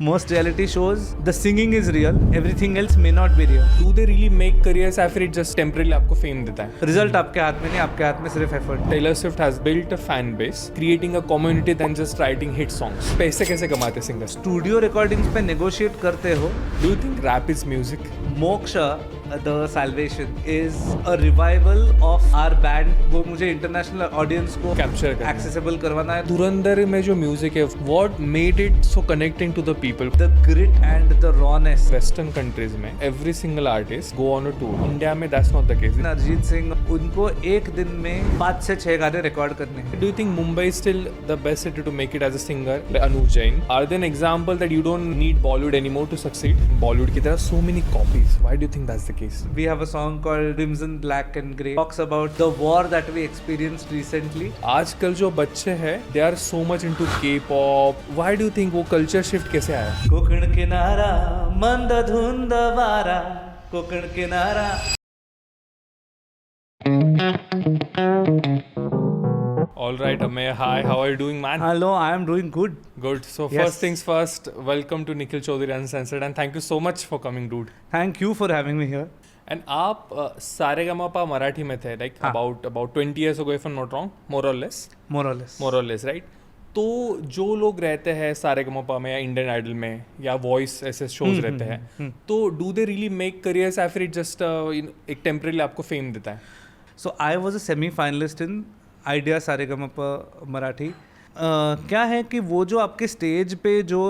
Most reality shows, the singing is real, everything else may not be real. Do they really make careers या फिर just temporarily आपको fame देता है? Result आपके हाथ में नहीं, आपके हाथ में सिर्फ effort. Taylor Swift has built a fan base, creating a community than just writing hit songs. पैसे कैसे कमाते singers? Studio recordings पे negotiate करते हो. Do you think rap is music? Moksha, the Salvation, is a revival of our band. वो मुझे international audience को Capture करना है. accessible करवाना है. धुरंधर में जो music है, what made it so connecting to the people? The grit and the rawness. Western countries में every single artist go on a tour. India में that's not the case. Arijit Singh, उनको एक दिन में 5 से 6 गाने रिकॉर्ड करने हैं. Do you think Mumbai is still the best city to make it as a singer? Like Anuj Jain. Are there an example that you don't need Bollywood anymore to succeed? Bollywood की तरह so many copies. Why do you think that's the case? We have a song called Crimson Black and Grey. Talks about the war that we experienced recently. आजकल जो बच्चे हैं they are so much into K-pop. Why do you think वो culture shift कैसे आया? कोकण किनारा मंद धुंद वारा, कोकण किनारा. All right, Amey. Hi, how are you doing, man? Hello, I am doing good. Good. So Yes. first things first, welcome to Nikhil Chaudhary Uncensored and thank you so much for coming, dude. Thank you for having me here. And आप सारेगामापा मराठी में थे, like हाँ. about 20 years ago, if I'm not wrong, more or less, More or less. right? तो जो लोग रहते हैं सारेगामापा में या इंडियन आइडल में या वॉइस ऐसे शोज रहते हैं, तो do they really make careers या फिर जस्ट एक टेम्परेली आपको फेम देता है? So I was a semi-finalist in Idea Sa Re Ga Ma Pa Marathi. क्या है कि वो जो आपके स्टेज पे जो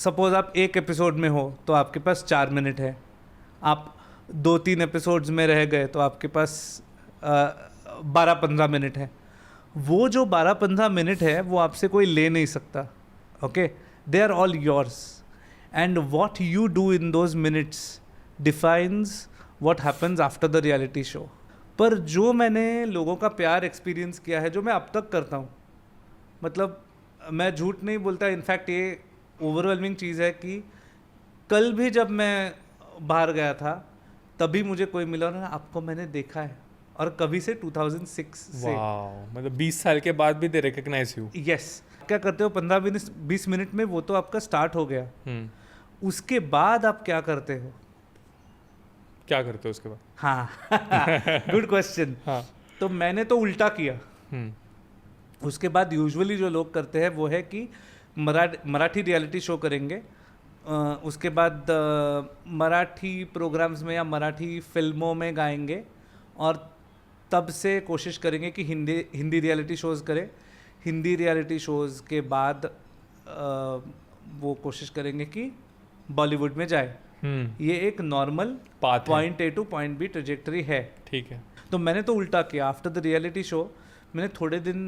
सपोज आप एक एपिसोड में हो तो आपके पास 4 मिनट है, आप 2-3 एपिसोड्स में रह गए तो आपके पास 12-15 मिनट है. वो जो 12-15 मिनट है वो आपसे कोई ले नहीं सकता. Okay, they are all yours and what you do in those minutes defines what happens after the reality show. पर जो मैंने लोगों का प्यार एक्सपीरियंस किया है, जो मैं अब तक करता हूँ, मतलब मैं झूठ नहीं बोलता, इनफैक्ट ये ओवरवेलमिंग चीज़ है कि कल भी जब मैं बाहर गया था तभी मुझे कोई मिला और आपको मैंने देखा है, और कभी से 2006 से. वाओ, मतलब 20 साल के बाद भी दे रिकॉग्नाइज यू. यस. क्या करते हो 15-20 मिनट में, वो तो आपका स्टार्ट हो गया. उसके बाद आप क्या करते हो? क्या करते हो उसके बाद? हाँ, गुड क्वेश्चन. हाँ. तो मैंने तो उल्टा किया. उसके बाद यूजुअली जो लोग करते हैं वो है कि मराठी रियलिटी शो करेंगे, उसके बाद मराठी प्रोग्राम्स में या मराठी फिल्मों में गाएंगे, और तब से कोशिश करेंगे कि हिंदी रियलिटी शोज़ करें. हिंदी रियलिटी शोज़ के बाद वो कोशिश करेंगे कि बॉलीवुड में जाए. ये एक normal point A to point B trajectory है. ठीक है. तो मैंने तो उल्टा किया. आफ्टर द रियलिटी शो मैंने थोड़े दिन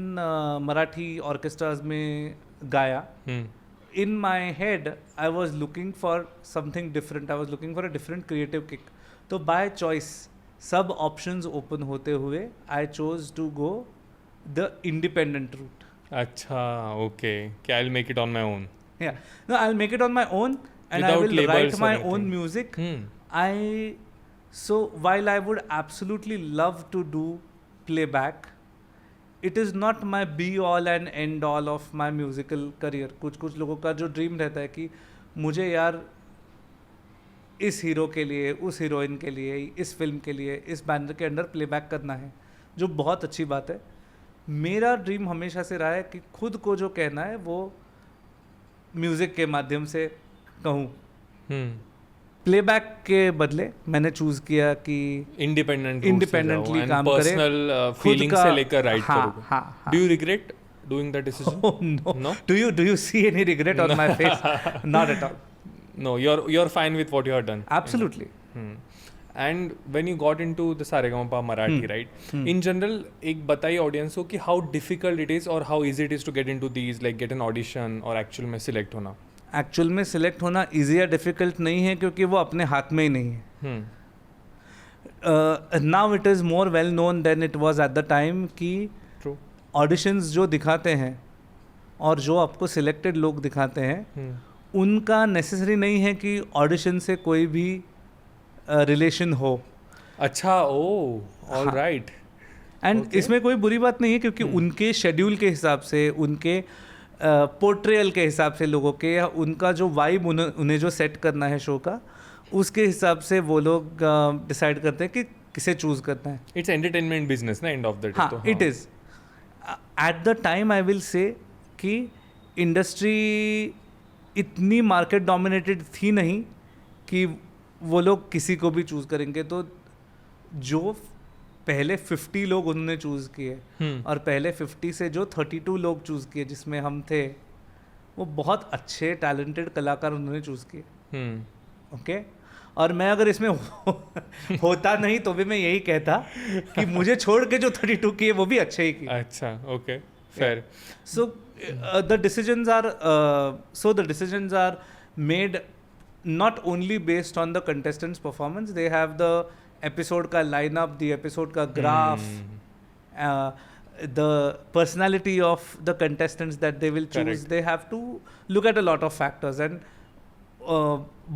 मराठी ऑर्केस्ट्राज में गाया. In my head I was looking for something different, I was looking for a different creative kick. तो बाय चॉइस सब ऑप्शंस ओपन होते हुए I chose to go the independent route. अच्छा, ओके. क्या I will make it on my own. या no, I will make it on my own and Without I will labels write or my anything. own music. So while I would absolutely love to do playback, it is not my be all and end all of my musical career. कुछ लोगों का जो dream रहता है कि मुझे यार इस हीरो के लिए, उस हीरोइन के लिए, इस फिल्म के लिए, इस बैनर के अंडर प्लेबैक करना है, जो बहुत अच्छी बात है. मेरा ड्रीम हमेशा से रहा है कि खुद को जो कहना है वो म्यूज़िक के माध्यम से कहूँ. प्लेबैक के बदले मैंने चूज किया कि इंडिपेंडेंटली काम करे, पर्सनल फीलिंग से लेकर राइट करोगे. हाँ. Do you regret doing that decision? No. Do you see any regret on my face? Not at all. No, you're fine with what you have done. Absolutely. And when you got into the Saregama Marathi, right? In general, एक बताइए audience को कि how difficult it is or how easy it is to get into these, like get an audition और actual में select होना. Actual में select होना easy या डिफ़िकल्ट नहीं है, क्योंकि वो अपने हाथ में ही नहीं है. Now it is more well known than it was at the time कि ऑडिशंस जो दिखाते हैं और जो आपको सिलेक्टेड लोग दिखाते हैं, उनका नेसेसरी नहीं है कि ऑडिशन से कोई भी रिलेशन हो. अच्छा, ओह, ऑल राइट. एंड इसमें कोई बुरी बात नहीं है, क्योंकि उनके शेड्यूल के हिसाब से, उनके पोर्ट्रेयल के हिसाब से लोगों के, या उनका जो वाइब उन्हें जो सेट करना है शो का, उसके हिसाब से वो लोग डिसाइड करते हैं कि किसे चूज करना है. इट्स एंटरटेनमेंट बिजनेस ना, एंड ऑफ द डे. हाँ, it is. Eight the time I will से कि इंडस्ट्री इतनी मार्केट डोमिनेटेड थी नहीं कि वो लोग किसी को भी चूज़ करेंगे. तो जो पहले 50 लोग उन्होंने चूज़ किए और पहले 50 से जो 32 लोग चूज़ किए जिसमें हम थे, वो बहुत अच्छे टैलेंटेड कलाकार उन्होंने चूज़ किए. ओके. और मैं अगर इसमें होता नहीं तो भी मैं यही कहता कि मुझे छोड़ के जो 32 किए वो भी अच्छे ही किए. अच्छा, okay, fair. So the decisions are made not only based on the contestants' performance. They have the episode का lineup, the episode का graph, the personality of the contestants that they will choose. Correct. They have to look at a lot of factors, and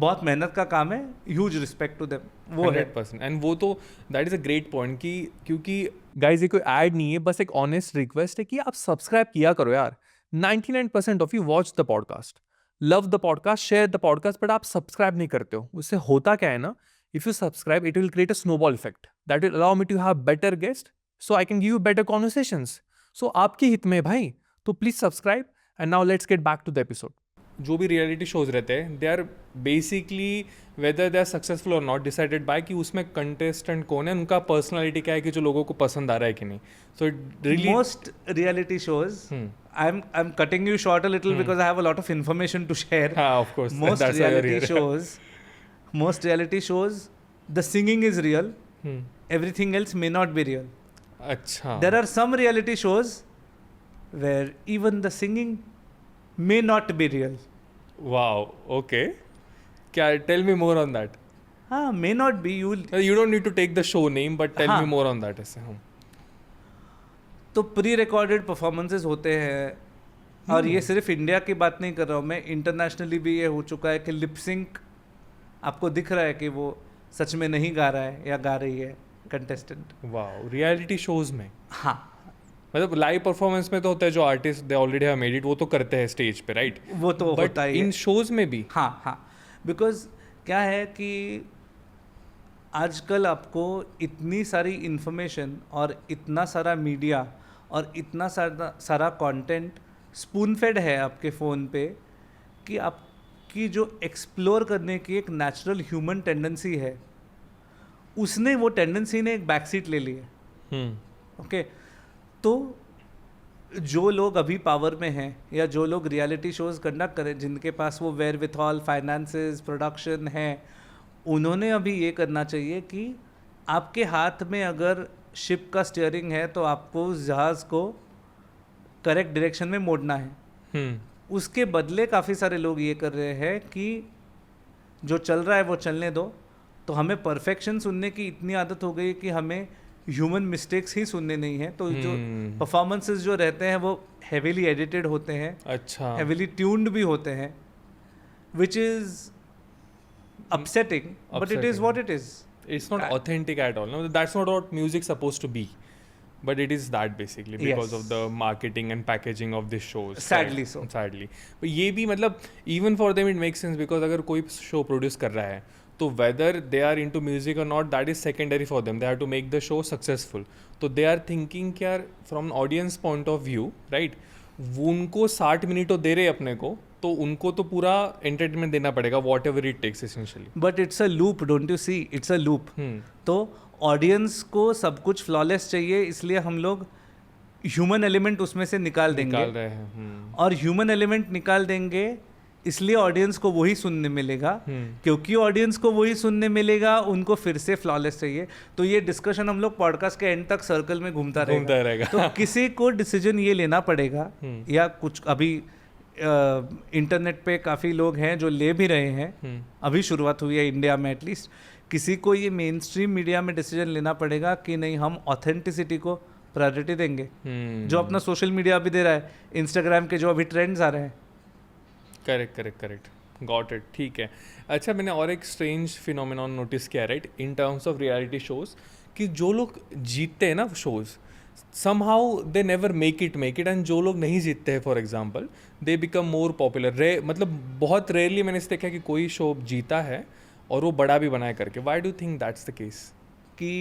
बहुत मेहनत का काम है. Huge respect to them. वो है 100%. And वो तो that is a great point कि क्योंकि गाइस ये कोई ऐड नहीं है, बस एक ऑनेस्ट रिक्वेस्ट है कि आप सब्सक्राइब किया करो यार. 99% of you watch the podcast, love the podcast, share the podcast, but आप सब्सक्राइब नहीं करते हो. उससे होता क्या है ना, if you subscribe it will create a snowball effect that will allow me to have better guest, so I can give you better conversations. So आपके हित में भाई, तो please subscribe. And now let's get back to the episode. जो भी reality shows रहते हैं, they are basically whether they are successful और नॉट डिसाइडेड बाय कि उसमें कंटेस्टेंट कौन है, उनका पर्सनालिटी क्या है, कि जो लोगों को पसंद आ रहा है कि नहीं. So it really most reality shows, I'm cutting you short a little because I have a lot of information to share. of course, that's why you're here. Most reality shows, the singing is real. Everything else may not be real. अच्छा. There are some reality shows where even the singing may not be real. Wow, okay. Tell me more on that. May not be. You don't need to take the show name, but tell me more on that. ऐसे तो pre recorded performances होते हैं. और ये सिर्फ India की बात नहीं कर रहा हूँ मैं, इंटरनेशनली भी ये हो चुका है कि लिपसिंक आपको दिख रहा है कि वो सच में नहीं गा रहा है या गा रही है कंटेस्टेंट. वाओ, रियलिटी शोज में. हाँ, मतलब लाइव परफॉर्मेंस में तो होता है, जो artist they already have made it वो तो करते हैं स्टेज पे, राइट? वो तो होता ही है. इन शोज में भी. हाँ, बिकॉज क्या है कि आजकल आपको इतनी सारी इन्फॉर्मेशन और इतना सारा मीडिया और इतना सारा कंटेंट स्पून फेड है आपके फ़ोन पे कि आपकी जो एक्सप्लोर करने की एक नेचुरल ह्यूमन टेंडेंसी है, उसने वो टेंडेंसी ने एक बैक सीट ले ली है. ओके. तो जो लोग अभी पावर में हैं या जो लोग रियलिटी शोज कंडक्ट करें, जिनके पास वो were with all finances, production है, उन्होंने अभी ये करना चाहिए कि आपके हाथ में अगर शिप का स्टीयरिंग है तो आपको उस जहाज़ को करेक्ट डायरेक्शन में मोड़ना है. उसके बदले काफ़ी सारे लोग ये कर रहे हैं कि जो चल रहा है वो चलने दो. तो हमें परफेक्शन सुनने की इतनी आदत हो गई कि हमें ह्यूमन मिस्टेक्स ही सुनने नहीं है. तो जो परफॉर्मेंसेस जो रहते हैं वो हेवीली एडिटेड होते हैं. अच्छा. हेवीली ट्यून्ड भी होते हैं, which is upsetting, but it is what it is. It's not authentic at all. No, that's not what music's supposed to be. But it is that basically because of the marketing and packaging of these shows. Sadly so. Sadly. But ये भी मतलब even for them it makes sense because अगर कोई show produce कर रहा है तो whether they are into music or not, that is secondary for them. They have to make the show successful. तो they are thinking कि यार from audience point of view, right? वो उनको 60 मिनट तो दे रहे अपने को, तो उनको तो पूरा एंटरटेनमेंट देना पड़ेगा, whatever it takes essentially. But it's a loop, don't you see, it's a loop. तो ऑडियंस को सब कुछ फ्लॉलेस चाहिए, इसलिए हम लोग ह्यूमन एलिमेंट उसमें से निकाल रहे हैं. और ह्यूमन एलिमेंट निकाल देंगे इसलिए ऑडियंस को वही सुनने मिलेगा. क्योंकि ऑडियंस को वही सुनने मिलेगा, उनको फिर से फ्लॉलेस चाहिए. तो ये डिस्कशन हम लोग पॉडकास्ट के एंड तक सर्कल में घूमता रहेगा. तो किसी को डिसीजन ये लेना पड़ेगा, या कुछ अभी इंटरनेट पे काफ़ी लोग हैं जो ले भी रहे हैं. अभी शुरुआत हुई है इंडिया में एटलीस्ट. किसी को ये मेन स्ट्रीम मीडिया में डिसीजन लेना पड़ेगा कि नहीं, हम ऑथेंटिसिटी को प्रायोरिटी देंगे. जो अपना सोशल मीडिया भी दे रहा है, इंस्टाग्राम के जो अभी ट्रेंड्स आ रहे हैं. Correct, got it. ठीक है. अच्छा, मैंने और एक स्ट्रेंज फिनोमेनॉन नोटिस किया, right, in terms of reality shows, कि जो लोग जीतते हैं ना shows, somehow they never make it and जो लोग नहीं जीतते हैं for example they become more popular मतलब बहुत रेयरली मैंने इसे देखा कि कोई शो जीता है और वो बड़ा भी बनाए करके. Why do you think that's the case? कि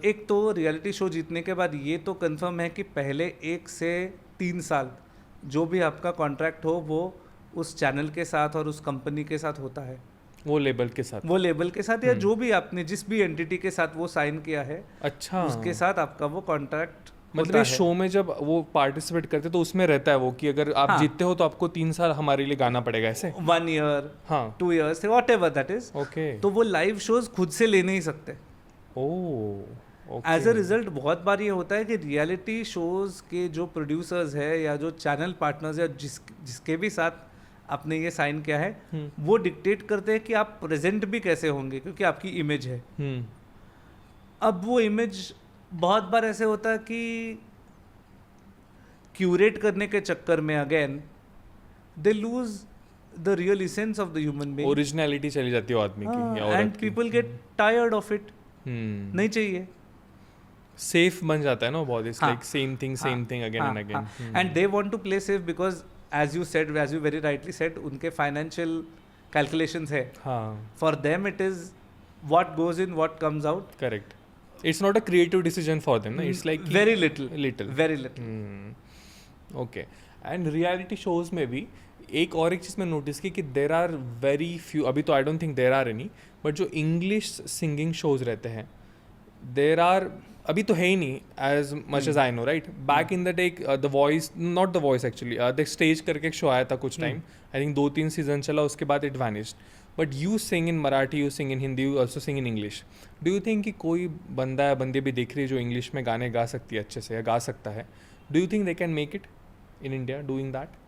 एक तो रियलिटी शो जीतने के बाद ये तो कंफर्म है कि पहले 1 से 3 साल जो भी आपका कॉन्ट्रैक्ट हो वो उस चैनल के साथ और उस कंपनी के साथ होता है, वो लेबल के साथ या जो भी आपने जिस भी एंटिटी के साथ वो साइन किया है, अच्छा, उसके साथ आपका वो कॉन्ट्रैक्ट मतलब ये शो में जब वो पार्टिसिपेट करते तो उसमें रहता है वो कि अगर आप जीतते हो तो आपको 3 साल हमारे लिए गाना पड़ेगा ऐसे 1 ईयर, हाँ 2 years, what ever that is. Okay. तो वो लाइव शोज खुद से ले नहीं सकते. एज अ रिजल्ट बहुत बार ये होता है कि रियलिटी शोज के जो प्रोड्यूसर्स है या जो चैनल पार्टनर्स या जिसके भी साथ आपने ये साइन किया है वो डिक्टेट करते हैं कि आप प्रेजेंट भी कैसे होंगे क्योंकि आपकी इमेज है. अब वो इमेज बहुत बार ऐसे होता है कि क्यूरेट करने के चक्कर में again they lose the real essence of the human being, originality चली जाती है आदमी की, and people get tired of it. नहीं चाहिए, सेफ बन जाता है ना बहुत. It's like same thing again and again, and they want to play safe because as you very rightly said, उनके financial calculations है. For them it is what goes in, what comes out. Correct. It's not a creative decision for them. It's like very little. Very little. Okay. And reality shows में भी एक चीज़ मैं notice की कि there are very few, अभी तो I don't think there are any, but जो English singing shows रहते हैं there are, अभी तो है ही नहीं as much as I know, right? Back in the day, The Voice, not The Voice actually, The Stage करके एक शो आया था कुछ टाइम, I think 2-3 सीजन चला, उसके बाद it vanished. But you sing in Marathi, you sing in Hindi, you also sing in English. Do you think कि कोई बंदा या बंदी भी देख रही है जो इंग्लिश में गाने गा सकती है अच्छे से या गा सकता है? Do you think they can make it in India doing that?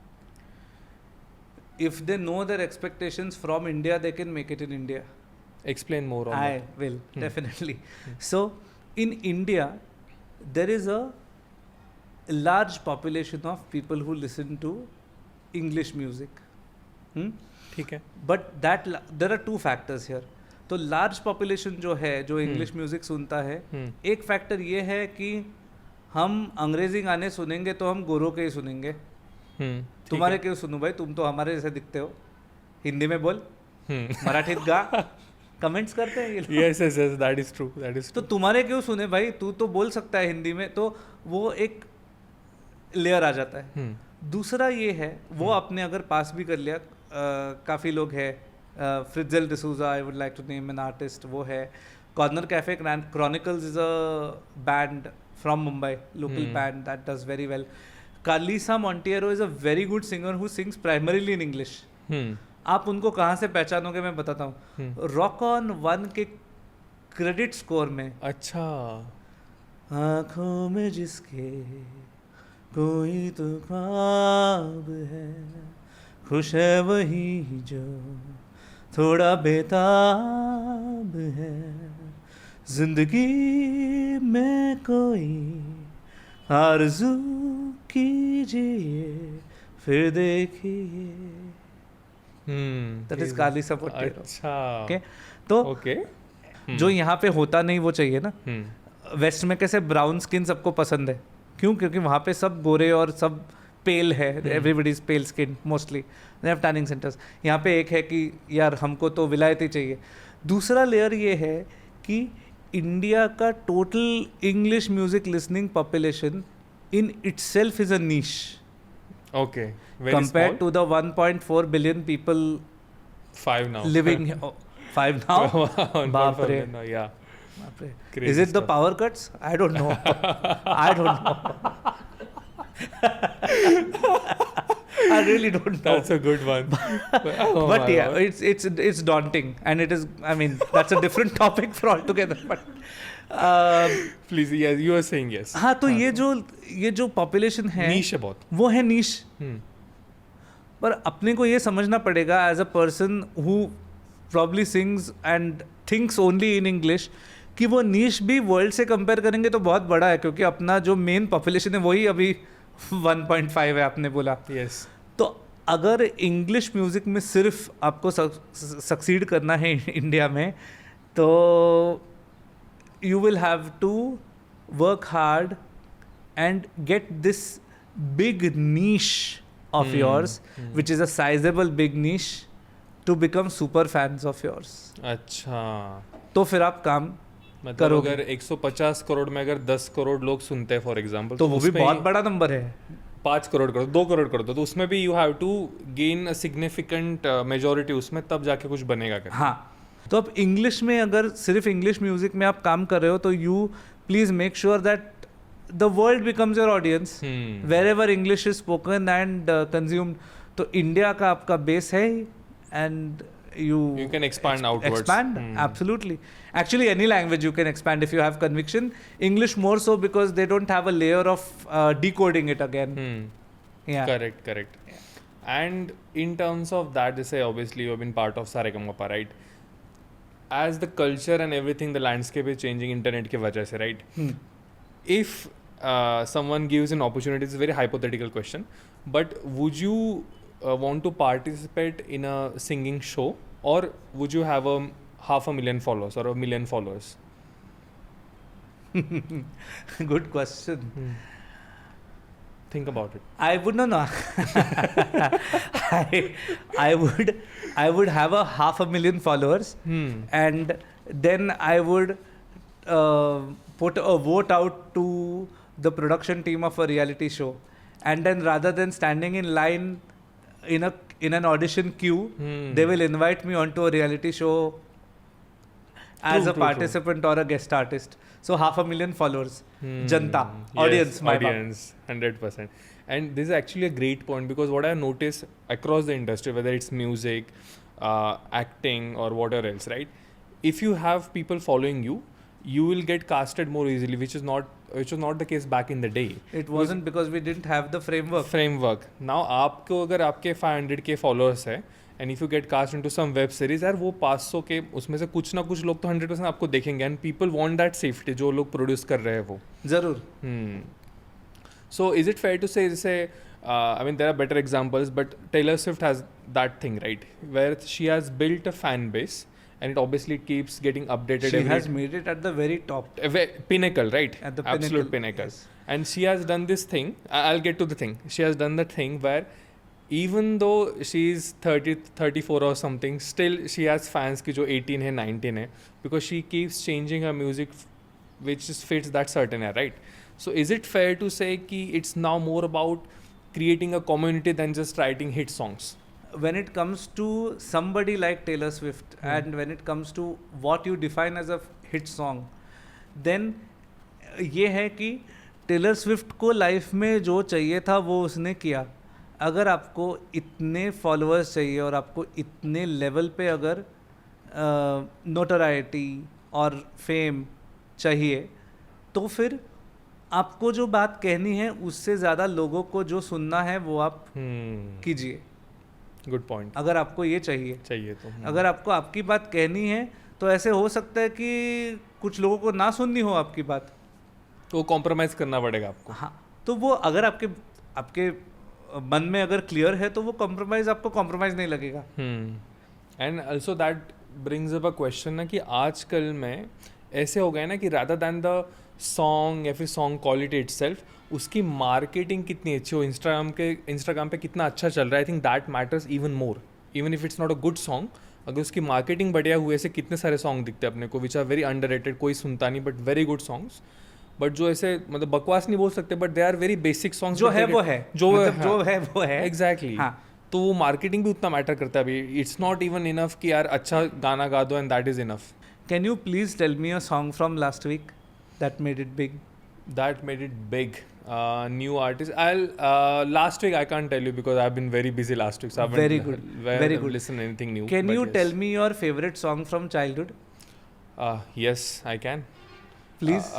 If they know their expectations from India, they can make it in India. Explain more on that. I will, definitely. So, in India, there is a large population of people who listen to English music. ठीक है. But there are 2 factors here. तो large population जो है, जो English music सुनता है, एक factor ये है कि हम अंग्रेजी गाने सुनेंगे तो हम गोरों के ही सुनेंगे. तुम्हारे क्यों सुनूं भाई, तुम तो हमारे जैसे दिखते हो, हिंदी में बोल, मराठी गा, कमेंट्स करते हैं ये लोग. Yes, that is true. तो तुम्हारे क्यों सुने भाई, तू तो बोल सकता है हिंदी में, तो वो एक लेयर आ जाता है. दूसरा ये है, वो आपने अगर पास भी कर लिया, काफ़ी लोग हैं, Fritzel D'Souza, I would like to name an artist, वो है. Corner Cafe Chronicles is a band from Mumbai, local band that does very well. Carlisa Monteiro is a very good singer who sings primarily in English. आप उनको कहाँ से पहचानोगे मैं बताता हूँ. Rock On One के क्रेडिट स्कोर में. अच्छा. आँखों में जिसके कोई तो ख्वाब है, खुश है वही जो थोड़ा बेताब है, जिंदगी में कोई आरज़ू कीजिए फिर देखिए. That is Carlisa Monteiro. अच्छा. ओके, तो ओके, जो यहाँ पे होता नहीं वो चाहिए ना. वेस्ट में कैसे ब्राउन स्किन सबको पसंद है, क्यों? क्योंकि वहाँ पे सब गोरे और सब पेल है, everybody is pail skin mostly, they have tanning centres. यहाँ पे एक है कि यार हमको तो विलायती चाहिए. दूसरा लेयर ये है कि इंडिया का total English music listening population in itself is a niche. Okay. Very compared small? to the 1.4 billion people 5 now living 5 now. Baap re. No, yeah. Baap re. Crazy Is it the stuff. power cuts? I don't know. I don't know. I really don't know. That's a good one. But yeah, it's daunting, and it is, I mean, that's a different topic for altogether. But Please, yes, you are saying yes. हाँ, तो ये जो population है, नीश है बहुत, वो है नीश. पर अपने को ये समझना पड़ेगा as a person who probably sings and thinks only in English कि वो नीश भी वर्ल्ड से कंपेयर करेंगे तो बहुत बड़ा है, क्योंकि अपना जो मेन पॉपुलेशन है वही अभी 1.5 है, आपने बोला. yes. तो अगर इंग्लिश म्यूज़िक में सिर्फ आपको सक्सीड करना है इंडिया में, तो you will have to work hard and get this big niche of yours, which is a sizable big niche, to become super fans of yours. अच्छा, तो फिर आप काम मतलब करोगे। अगर 150 करोड़ में अगर 10 करोड़ लोग सुनते हैं फॉर एग्जांपल, तो वो भी बहुत बड़ा नंबर है। 5 करोड़ कर दो, 2 करोड़ कर दो, तो उसमें भी you have to gain a significant majority उसमें, तब जाके कुछ बनेगा करके। हाँ, तो अब इंग्लिश में अगर सिर्फ इंग्लिश म्यूजिक में आप काम कर रहे हो तो you please make sure that the world becomes your audience wherever English is spoken and consumed. तो इंडिया का आपका बेस है and you can expand outwards. Expand, absolutely. Actually, any language you can expand if you have conviction. English more so because they don't have a layer of decoding it again. Yeah. Correct. And in terms of that, they say obviously you have been part of Saregama, right? As the culture and everything, the landscape is changing internet के वजह से, right? If someone gives an opportunity, it's a very hypothetical question, but would you want to participate in a singing show, or would you have a 500,000 followers or 1 million followers? Good question. Think about it. I would no. I would have a 500,000 followers, and then I would put a vote out to the production team of a reality show, and then rather than standing in line in an audition queue, they will invite me onto a reality show as a participant or a guest artist. So 500,000 followers, janta, audience, yes, audience, 100%. And this is actually a great point, because what I notice across the industry, whether it's music, acting or whatever else, right? If you have people following you, you will get casted more easily, which was not the case back in the day. It wasn't because we didn't have the framework. Now आपको अगर आपके 500K followers है, and if you get cast into some web series, यार वो 500 के उसमें से कुछ ना कुछ लोग तो 100% आपको देखेंगे, and people want that safety जो लोग प्रोड्यूस कर रहे हैं वो जरूर। So is it fair to say I mean there are better examples, but Taylor Swift has that thing, right, where she has built a fan base, and it obviously keeps getting updated. She has made it at the very top. Pinnacle, right? At the absolute pinnacle. Yes. And she has done this thing. I'll get to the thing. She has done the thing where even though she's 30, 34 or something, still she has fans ki jo 18 hai, 19 hai, because she keeps changing her music which just fits that certain era, right? So is it fair to say ki it's now more about creating a community than just writing hit songs? When it comes to somebody like Taylor Swift, and when it comes to what you define as a hit song, then ये है कि Taylor Swift को life में जो चाहिए था वो उसने किया। अगर आपको इतने फॉलोअर्स चाहिए और आपको इतने लेवल पे अगर नोटोराइटी और फेम चाहिए, तो फिर आपको जो बात कहनी है उससे ज़्यादा लोगों को जो सुनना है वो आप कीजिए। Good point. अगर आपको ये चाहिए तो अगर आपको आपकी बात कहनी है, तो ऐसे हो सकता है कि कुछ लोगों को ना सुननी हो आपकी बात, तो कॉम्प्रोमाइज़ करना पड़ेगा आपको। हाँ, तो वो अगर आपके मन में अगर क्लियर है तो वो कॉम्प्रोमाइज़ आपको कॉम्प्रोमाइज़ नहीं लगेगा। And also that brings up a question ना, कि आजकल में ऐसे हो गए ना कि रादर दैन द सॉन्ग या फिर सॉन्ग क्वालिटी इटसेल्फ, उसकी मार्केटिंग कितनी अच्छी हो, इंस्टाग्राम पे कितना अच्छा चल रहा है, I think that matters even more, even if it's not a good song. अगर उसकी मार्केटिंग बढ़िया हुए, ऐसे कितने सारे सॉन्ग दिखते हैं अपने को विच आर वेरी अंडररेटेड, कोई सुनता नहीं, but very good songs, but जो ऐसे मतलब बकवास नहीं बोल सकते, but they are very basic songs, जो है वो है एग्जैक्टली। तो वो मार्केटिंग भी उतना मैटर करता है अभी। इट्स नॉट इवन इनफ कि यार अच्छा गाना गा दो and that is enough. Can you please tell me a song from last week that made it big? That made it big. New artist. Last week I can't tell you because I've been very busy last week. So I haven't very good. Listened to anything new. Can you tell me your favorite song from childhood? Yes, I can. Please.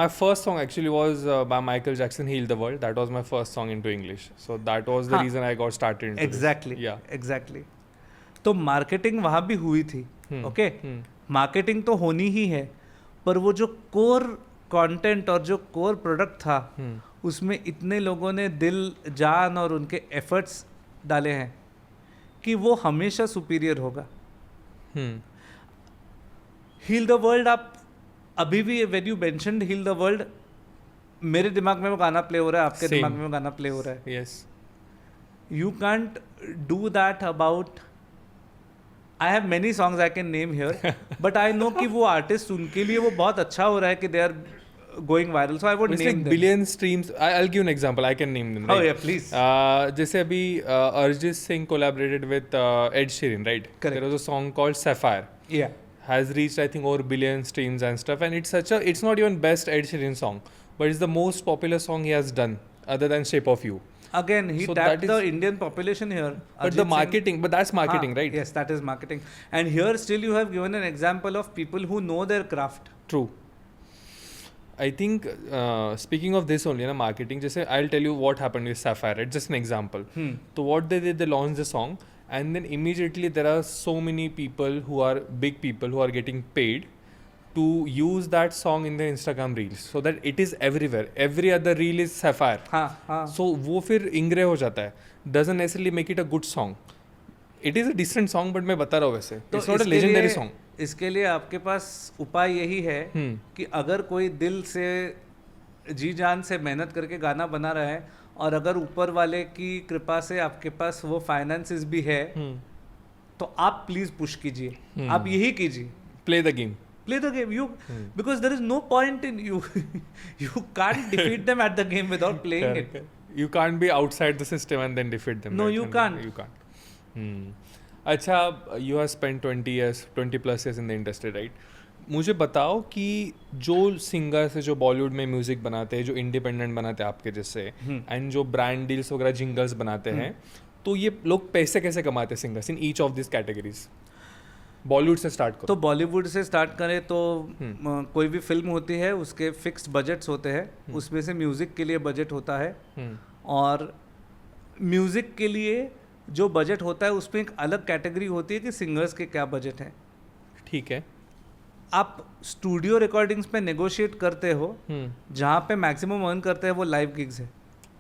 My first song actually was by Michael Jackson, "Heal the World." That was my first song into English. So that was the reason I got started into Exactly. this. Yeah. Exactly. तो marketing वहाँ भी हुई थी. Okay. Marketing तो होनी ही है, पर वो जो core कंटेंट और जो कोर प्रोडक्ट था उसमें इतने लोगों ने दिल जान और उनके एफर्ट्स डाले हैं कि वो हमेशा सुपीरियर होगा। हील द वर्ल्ड, आप अभी भी when you mentioned heal the world, मेरे दिमाग में वो गाना प्ले हो रहा है, आपके Same. दिमाग में वो गाना प्ले हो रहा है. Yes. You can't do that about. I have many songs I can name here, but I know कि वो artist उनके लिए वो बहुत अच्छा हो रहा है कि they are going viral, so I would It's name like them. billion streams. I'll give you an example. I can name them. Oh Right? yeah, please. जैसे अभी Arjit Singh collaborated with Ed Sheeran, right? Correct. There was a song called Sapphire. Yeah. Has reached I think over billion streams and stuff, and it's not even best Ed Sheeran song, but it's the most popular song he has done other than Shape of You. Again, he So tapped that the is- Indian population here. But Arjit the Singh- marketing, but that's marketing, हाँ, right? Yes, that is marketing. And here still you have given an example of people who know their craft. True. I think speaking of this only, na marketing. Just I'll tell you what happened with Sapphire. Right? Just an example. So what they did, they launched the song, and then immediately there are so many people who are big people who are getting paid to use that song in the Instagram reels, so that it is everywhere. Every other reel is Sapphire. हाँ. So वो फिर इंग्रे हो जाता है. Doesn't necessarily make it a good song. It is a decent song, but मैं बता रहा हूँ वैसे. तो It's not a इसके legendary लिए- song. इसके लिए आपके पास उपाय यही है कि अगर कोई दिल से जी जान से मेहनत करके गाना बना रहा है और अगर ऊपर वाले की कृपा से आपके पास वो फाइनेंसेस भी है तो आप प्लीज पुश कीजिए. आप यही कीजिए. Play the game. Play the game. Because there is no point in you. You can't defeat them at the game without playing it. You can't be outside the system and then defeat them. No, right? you And can't. You can't. अच्छा, you have spent 20 plus years in the industry, right? मुझे बताओ कि जो singers है जो बॉलीवुड में music बनाते हैं, जो इंडिपेंडेंट बनाते हैं आपके जैसे, एंड जो ब्रांड डील्स वगैरह जिंगल्स बनाते हैं, तो ये लोग पैसे कैसे कमाते हैं singers in each of this categories? Bollywood से स्टार्ट करो. तो बॉलीवुड से स्टार्ट करें तो कोई भी फिल्म होती है उसके फिक्स्ड बजट्स होते हैं. उसमें से म्यूजिक के लिए बजट होता है और म्यूजिक के लिए जो बजट होता है उसमें एक अलग कैटेगरी होती है कि सिंगर्स के क्या बजट है. ठीक है. आप स्टूडियो रिकॉर्डिंग्स पे नेगोशिएट करते हो, जहाँ पे मैक्सिमम अर्न करते हैं वो लाइव गिग्स है.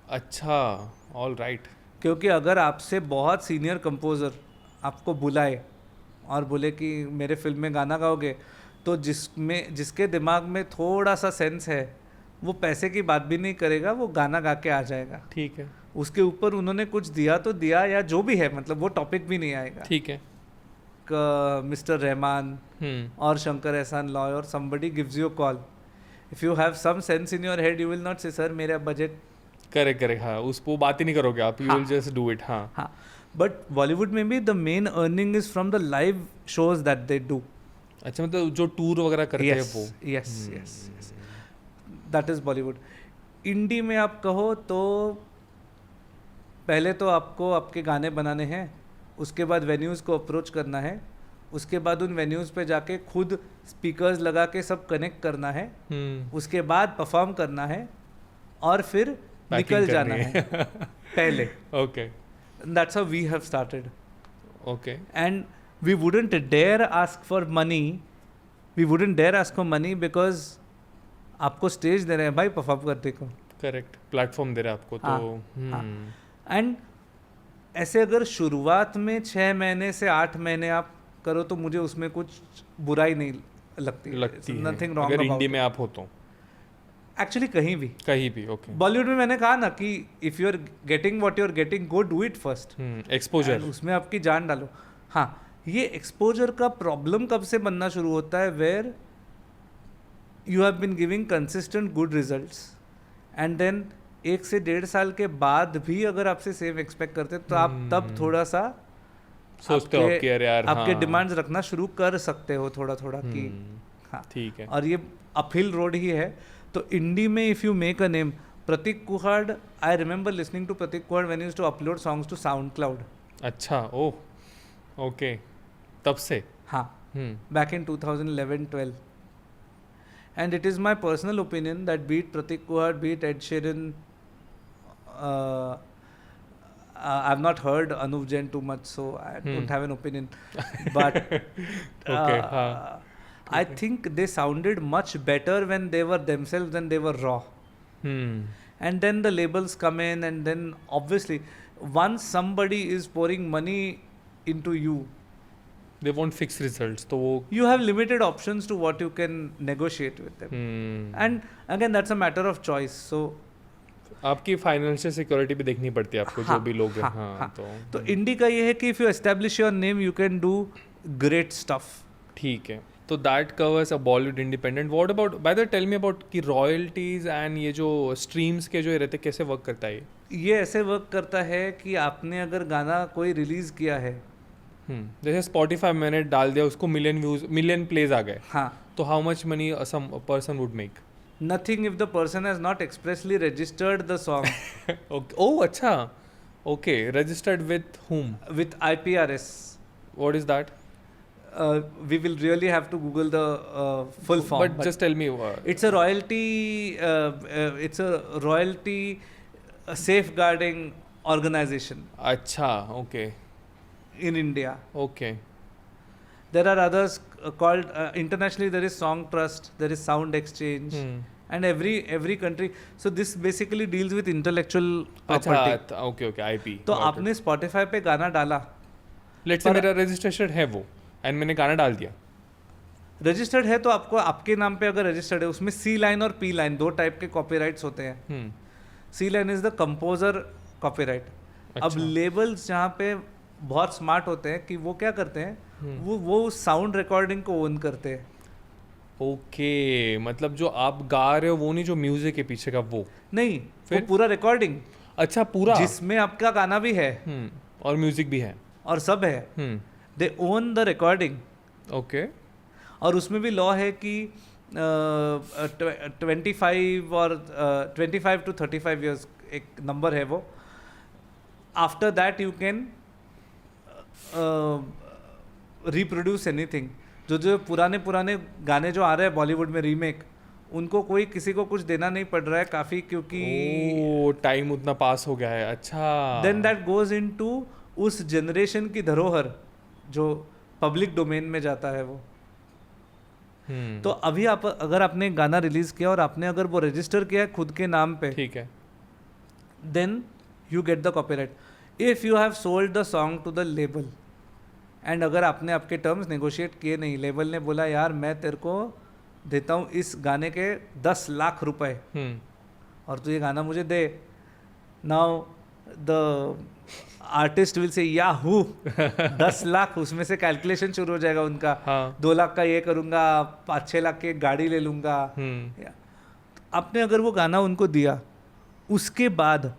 अच्छा, ऑल राइट. क्योंकि अगर आपसे बहुत सीनियर कंपोजर आपको बुलाए और बोले कि मेरे फिल्म में गाना गाओगे, तो जिसके दिमाग में थोड़ा सा सेंस है वो पैसे की बात भी नहीं करेगा, वो गाना गा के आ जाएगा. ठीक है. उसके ऊपर उन्होंने कुछ दिया तो दिया या जो भी है, मतलब वो टॉपिक भी नहीं आएगा. ठीक है. मिस्टर रहमान और शंकर एहसान लॉय और somebody gives you a call, if you have some sense in your head you will not say sir मेरा बजट. करेक्ट. हाँ, उस वो बात ही नहीं करोगे आप. You will just do it. हाँ. बट बॉलीवुड में भी the main earning is from the live shows that they do. अच्छा, मतलब जो टूर वगैरह करते हैं वो. Yes that is Bollywood. Indie में आप कहो तो पहले तो आपको आपके गाने बनाने हैं, उसके बाद वेन्यूज़ को अप्रोच करना है, उसके बाद उन वेन्यूज़ पे जाके खुद स्पीकर्स लगा के सब कनेक्ट करना है, उसके बाद परफॉर्म करना है और फिर निकल जाना है पहले. Okay. That's how we have started. Okay. And we wouldn't dare ask for money. We wouldn't dare ask for money because आपको स्टेज दे रहे हैं भाई परफॉर्म करने को. करेक्ट. प्लेटफॉर्म दे रहे हैं आपको तो. एंड ऐसे अगर शुरुआत में 6 महीने से 8 महीने आप करो तो मुझे उसमें कुछ बुराई नहीं लगती. Nothing wrong अगर about इंडी it. में आप हो तो. एक्चुअली कहीं भी. ओके. बॉलीवुड में मैंने कहा ना कि if you are getting what you are getting, go do it first. Exposure. उसमें आपकी जान डालो. हाँ, ये एक्सपोजर का प्रॉब्लम कब से बनना शुरू होता है? Where you have been giving consistent good results and then 1 से 1.5 साल के बाद भी अगर आपसे सेम एक्सपेक्ट करते तो आप तब थोड़ा सा सोचते हो कि अरे यार आपके हाँ. डिमांड्स रखना शुरू कर सकते हो थोड़ा कि हाँ. ठीक है. और ये अपहिल रोड ही है. तो इंडी में if you make a name, Prateek Kuhad, I remember listening to Prateek Kuhad when he used to upload songs to SoundCloud. अच्छा. Oh, okay. तब से. हाँ, back in 2011-12. And it is my personal opinion that be it Pratik Kuhad, be it Ed Sheeran, I've not heard Anuv Jain too much, so I don't have an opinion. But Okay, I think they sounded much better when they were themselves, when they were raw. And then the labels come in, and then obviously once somebody is pouring money into you, they want fix results, तो वो You have limited options to what you can negotiate with them. And again, that's a matter of choice. So आपकी financial security भी देखनी पड़ती है आपको, जो भी लोग हैं. हाँ, तो इंडी का ये है कि if you establish your name, you can do great stuff. ठीक है. तो that covers a Bollywood independent. What about, by the tell me about कि रॉयल्टीज एंड ये जो स्ट्रीम्स के जो ये रहते, कैसे वर्क करता है ये ऐसे वर्क करता है कि आपने अगर गाना कोई रिलीज किया है, जैसे स्पॉटिफाई मैंने डाल दिया, उसको मिलियन व्यूज, मिलियन प्लेज आ गए, हाँ, तो how much money some person would make? nothing if the person has not expressly registered the song ओह अच्छा, okay. Registered with whom? with IPRS. What is that? We will really have to Google the full form. But just tell me. It's a royalty. It's a royalty safeguarding organization अच्छा, okay, in India. okay. There are others called internationally. There is Song Trust. There is Sound Exchange. And every country. So this basically deals with intellectual property. अच्छा, okay, okay, IP. तो आपने Spotify पे गाना डाला. Let's say मेरा registration है वो, and मैंने गाना डाल दिया. रजिस्टर्ड है तो आपको आपके नाम पे अगर रजिस्टर्ड है, उसमें C लाइन और P लाइन दो टाइप के कॉपीराइट्स होते हैं. C line is the composer copyright. अब लेबल्स जहाँ पे बहुत स्मार्ट होते हैं कि वो क्या करते हैं, वो साउंड रिकॉर्डिंग को ओन करते हैं. ओके, मतलब जो आप गा रहे हो वो नहीं, जो म्यूजिक है पीछे का वो नहीं, फिर? वो पूरा रिकॉर्डिंग. अच्छा, पूरा जिसमें आपका गाना भी है और म्यूजिक भी है और सब है. दे ओन द रिकॉर्डिंग. ओके. और उसमें भी लॉ है कि 25 और 25 to 35 years एक नंबर है वो. After that you can reproduce anything. जो पुराने गाने जो आ रहे हैं बॉलीवुड में रीमेक, उनको कोई किसी को कुछ देना नहीं पड़ रहा है काफ़ी, क्योंकि टाइम उतना पास हो गया है. अच्छा. देन दैट गोज इनटू उस जनरेशन की धरोहर जो पब्लिक डोमेन में जाता है वो. तो अभी आप अगर आपने गाना रिलीज किया और आपने अगर वो रजिस्टर किया है खुद के नाम पे, ठीक है, then you get the copyright. If you have sold the song to the label and अगर आपने आपके टर्म्स नेगोशिएट किए नहीं, लेबल ने बोला यार मैं तेरे को देता हूँ इस गाने के 10 लाख रुपए और तू ये गाना मुझे दे. Now the artist will say याहू 10 लाख, उसमें से कैलकुलेशन शुरू हो जाएगा उनका. 2 लाख का ये करूँगा, 5-6 लाख की गाड़ी ले लूँगा. आपने अगर वो गाना उनको दिया, उसके बाद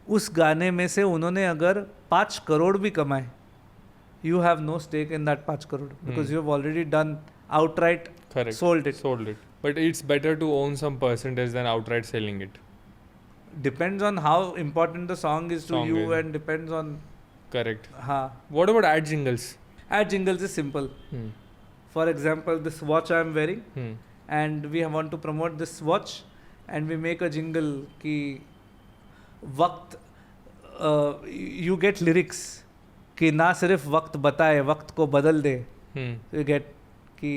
उस गाने में से उन्होंने अगर 5 करोड़ भी कमाए, you have no stake in that 5 crore because you have already done outright. Correct. sold it. But it's better to own some percentage than outright selling it. Depends on how important the song is to you and depends on. Correct. What about ad jingles? Ad jingles is simple. For example, this watch I am wearing and we want to promote this watch and we make a jingle ki वक्त you get lyrics कि ना सिर्फ वक्त बताए वक्त को बदल दे. You get कि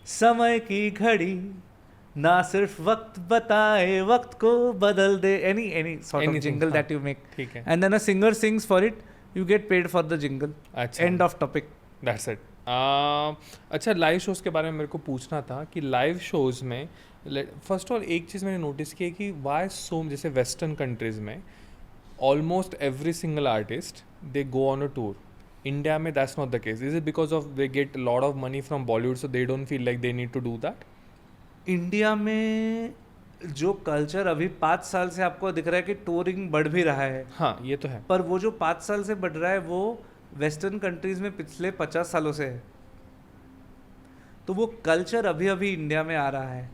समय की घड़ी ना सिर्फ वक्त बताए वक्त को बदल दे. any sort of jingle that you make. ठीक है. And then a singer sings for it, you get paid for the jingle. अच्छा. End of topic. That's it. अच्छा, लाइव शोज़ के बारे में मेरे को पूछना था कि लाइव शोज़ में फर्स्ट ऑफ ऑल एक चीज़ मैंने नोटिस की है कि वाई सो, जैसे वेस्टर्न कंट्रीज़ में almost every single artist they go on a tour. India mein that's not the case. Is it because of they get a lot of money from Bollywood so they don't feel like they need to do that? India में जो culture अभी 5 साल से आपको दिख रहा है कि टूरिंग बढ़ भी रहा है. हाँ, ये तो है. पर वो जो 5 साल से बढ़ रहा है वो वेस्टर्न कंट्रीज में पिछले 50 सालों से है. तो वो कल्चर अभी अभी इंडिया में आ रहा है.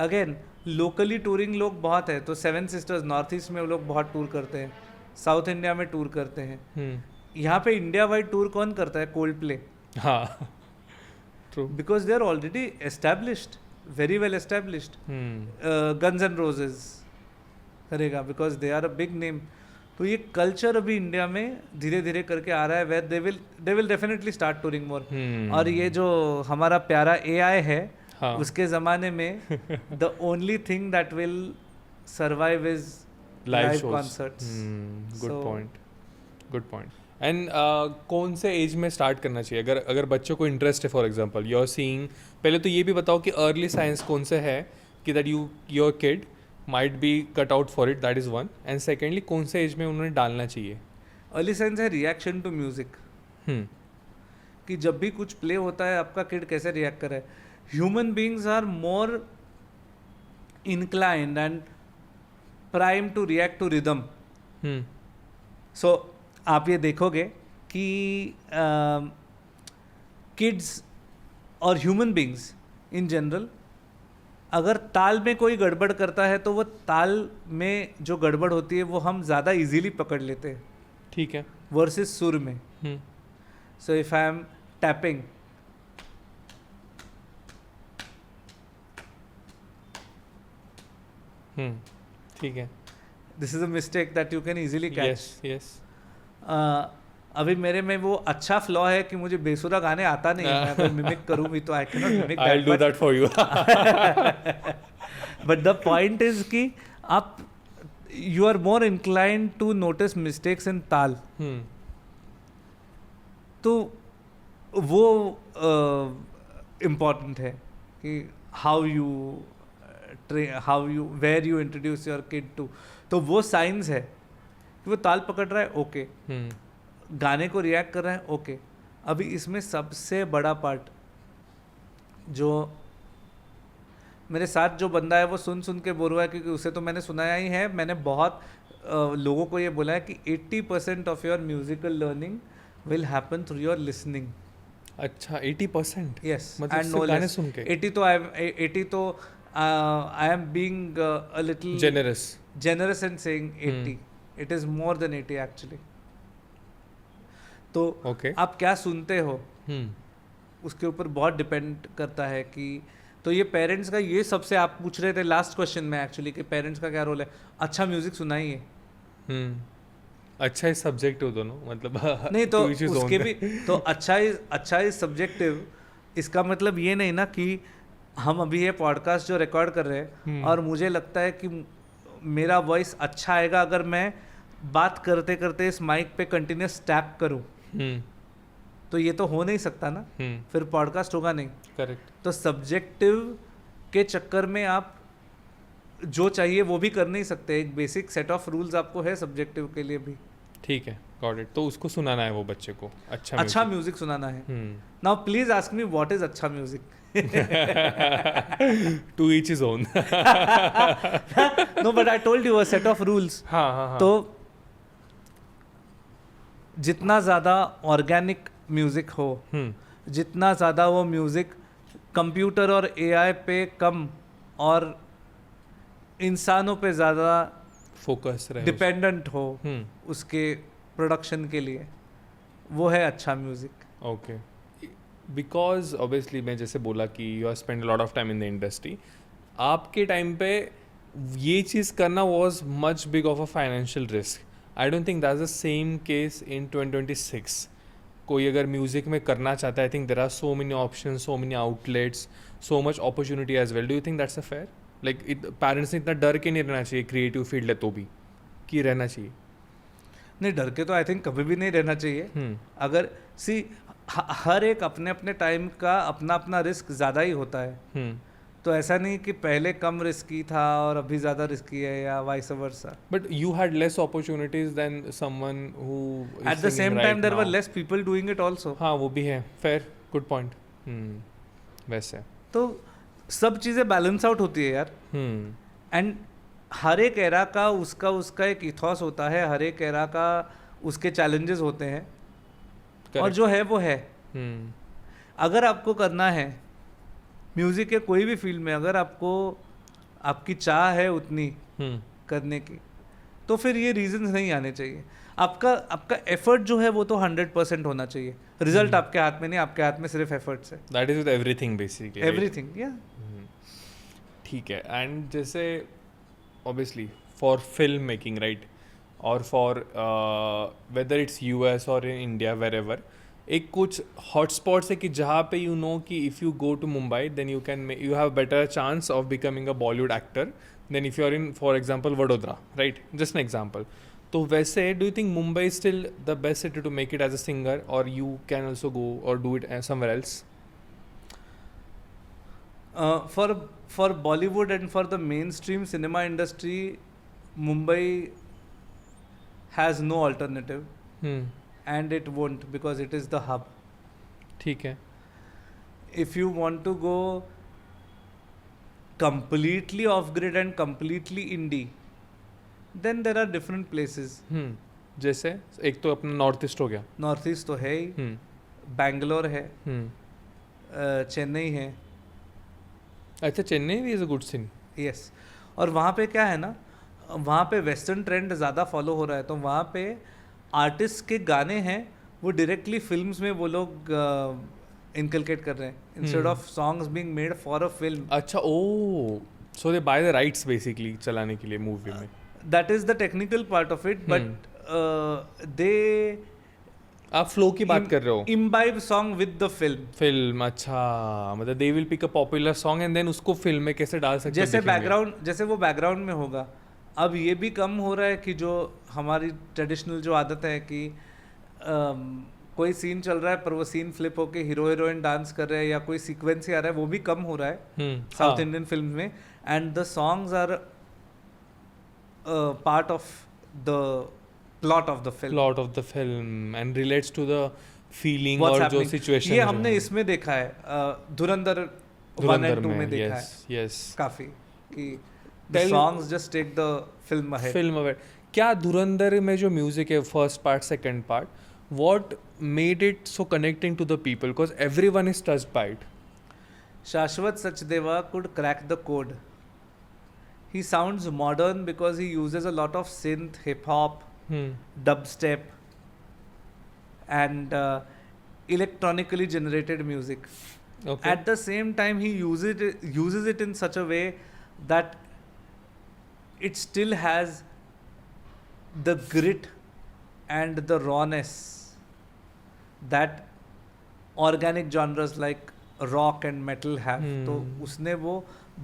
अगेन लोकली टूरिंग लोग बहुत है, तो 7 सिस्टर्स नॉर्थ ईस्ट में वो लोग बहुत टूर करते हैं, साउथ इंडिया में टूर करते हैं. यहाँ पे इंडिया वाइड टूर कौन करता है? Coldplay. हाँ, true. Because they are already established, very well established. Guns and Roses करेगा because they are a big name. तो ये कल्चर अभी इंडिया में धीरे धीरे करके आ रहा है where they will definitely start touring more. और ये जो हमारा प्यारा AI है, उसके ज़माने में the only thing that will survive is live concerts. Good point. And कौन से एज में स्टार्ट करना चाहिए अगर बच्चों को इंटरेस्ट है? For example you are seeing, पहले तो ये भी बताओ कि अर्ली साइंस कौन से है कि that your kid might be cut out for it, that is one. And secondly कौन से एज में उन्हें डालना चाहिए? अर्ली साइंस है रिएक्शन टू म्यूजिक, कि जब भी कुछ प्ले होता है आपका किड कैसे रिएक्ट करे. Human beings are more inclined and primed to react to rhythm. So आप ये देखोगे कि किड्स और ह्यूमन बींग्स इन जनरल अगर ताल में कोई गड़बड़ करता है तो वो ताल में जो गड़बड़ होती है वो हम ज़्यादा इजीली पकड़ लेते हैं. ठीक है. वर्सेस सुर में. So if I am tapping, ठीक है, this is a mistake that you can easily catch. Yes. अभी मेरे में वो अच्छा फ्लॉ है कि मुझे बेसुरा गाने आता नहीं है. मैं अगर मिमिक करूँ भी तो I can not mimic that. I will do that for you. But the point is कि आप you are more inclined to notice mistakes in ताल. तो वो इम्पॉर्टेंट है कि how you were you introduce your kid to. तो वो science है कि वो ताल पकड़ रहा है, ओके. गाने को रिएक्ट कर रहा है, ओके. अभी इसमें सबसे बड़ा पार्ट जो मेरे साथ जो बंदा है वो सुन के बोल रहा है, क्योंकि उसे तो मैंने सुनाया ही है. मैंने बहुत लोगों को ये बोला है कि 80% of your musical learning will happen through your listening. अच्छा, 80%? यस, मतलब सिर्फ गाने सुन के? 80 तो I am being a little generous in saying 80. It is more than 80 actually. तो आप क्या सुनते हो उसके ऊपर बहुत डिपेंड करता है. कि तो ये पेरेंट्स का, ये सबसे आप पूछ रहे थे लास्ट क्वेश्चन में एक्चुअली कि पेरेंट्स का क्या रोल है. अच्छा म्यूजिक सुनाइए. अच्छा इज सब्जेक्टिव दोनों, मतलब नहीं तो उसके भी तो अच्छा इज सब्जेक्टिव. इसका मतलब ये नहीं ना कि हम अभी ये पॉडकास्ट जो रिकॉर्ड कर रहे हैं और मुझे लगता है कि मेरा वॉइस अच्छा आएगा अगर मैं बात करते करते इस माइक पे कंटिन्यूस टैप करूं. तो ये तो हो नहीं सकता ना. फिर पॉडकास्ट होगा नहीं. करेक्ट. तो सब्जेक्टिव के चक्कर में आप जो चाहिए वो भी कर नहीं सकते. एक बेसिक सेट ऑफ रूल्स आपको है सब्जेक्टिव के लिए भी. ठीक है, गॉट इट. तो उसको सुनाना है वो बच्चे को अच्छा म्यूजिक सुनाना है. Now please ask me what is अच्छा music. To each his own. No, but I told you a set of rules. हाँ. तो जितना ज़्यादा ऑर्गेनिक म्यूजिक हो, जितना ज़्यादा वो म्यूजिक कंप्यूटर और एआई पे कम और इंसानों पे ज़्यादा फोकस रहे, डिपेंडेंट हो उसके प्रोडक्शन के लिए, वो है अच्छा म्यूजिक. ओके. बिकॉज ऑब्वियसली मैं जैसे बोला कि you are spend lot of time in the industry. आपके टाइम पे ये चीज़ करना was much big of a financial risk. I don't think that's the same case in 2026. कोई अगर म्यूजिक में करना चाहता है, I think there are so many option, so many outlets, so much opportunity as well. Do you think that's a fair? Like parents ने इतना डर के नहीं रहना चाहिए क्रिएटिव फील्ड है तो भी, कि रहना चाहिए? नहीं, डर के तो आई थिंक कभी भी नहीं रहना चाहिए. अगर हर एक अपने अपने टाइम का अपना अपना रिस्क ज़्यादा ही होता है. तो ऐसा नहीं कि पहले कम रिस्की था और अभी ज़्यादा रिस्की है या vice versa. But you had less opportunities than someone who at the same time there were less people doing it also. हाँ, वो भी है. Fair, good point. वैसे तो सब चीज़ें बैलेंस आउट होती है यार. एंड हर एक एरा का उसका एक इथॉस होता है. हर एक एरा का उसके चैलेंजेस होते हैं. Correct. और जो है वो है. अगर आपको करना है म्यूजिक के कोई भी फील्ड में, अगर आपकी चाह है उतनी करने की, तो फिर ये रीजंस नहीं आने चाहिए. आपका एफर्ट जो है वो तो 100% होना चाहिए. रिजल्ट आपके हाथ में नहीं, आपके हाथ में सिर्फ एफर्ट्स है. That is with everything basically. Everything, या. ठीक है. एंड जैसे obviously for film making, right, और फॉर वेदर इट्स US और इन इंडिया, वेर एवर, एक कुछ हॉटस्पॉट्स है कि जहाँ पे यू नो कि if you go to Mumbai then you have better chance of becoming a Bollywood actor than if you are in for example Vadodara, right, just an example. तो वैसे do you think Mumbai is still the best city to make it as a singer, और you can also go और do it somewhere else? For Bollywood and for the mainstream cinema industry, Mumbai has no alternative, and it won't, because it is the hub. ठीक है. If you want to go completely off grid and completely indie, then there are different places. जैसे एक तो अपना north east हो गया. North east तो है ही, बैंगलोर है, चेन्नई है. अच्छा, चेन्नई भी is a good scene. Yes. और वहाँ पे क्या है ना, वहाँ पे वेस्टर्न ट्रेंड ज़्यादा फॉलो हो रहा है, तो वहाँ पे आर्टिस्ट के गाने हैं वो डायरेक्टली फिल्म्स में वो लोग इनकलकेट कर रहे हैं, instead of songs being made for a film. अच्छा, oh, so they buy the rights basically चलाने के लिए मूवी में. That is the technical part of it, but they, आप फ्लो की बात कर रहे हो. Imbibe song with the film. अच्छा, मतलब they will pick a popular song and then उसको फिल्म में कैसे डाल सकते हैं, जैसे बैकग्राउंड, जैसे वो बैकग्राउंड में होगा. अब ये भी कम हो रहा है कि जो हमारी ट्रेडिशनल जो आदत है कि कोई सीन चल रहा है पर वो सीन फ्लिप होके हीरो हीरोइन डांस कर रहे हैं या कोई सीक्वेंस ही आ रहा है, वो भी कम हो रहा है साउथ इंडियन फिल्म में. And the songs are part of the plot of the film and relates to the feeling What's और जो happening. situation ये हमने इसमें देखा है, धुरंधर 1 and 2 में देखा है. yes. काफी कि the songs just take the film ahead. Film aware. क्या धुरंधर में जो म्यूजिक है, first part, second part, what made it so connecting to the people, because everyone is touched by it? Shashwat Sachdeva could crack the code. He sounds modern because he uses a lot of synth, hip hop, dubstep, and electronically generated music. Okay. At the same time, he uses it in such a way that it still has the grit and the rawness that organic genres like rock and metal have. तो उसने वो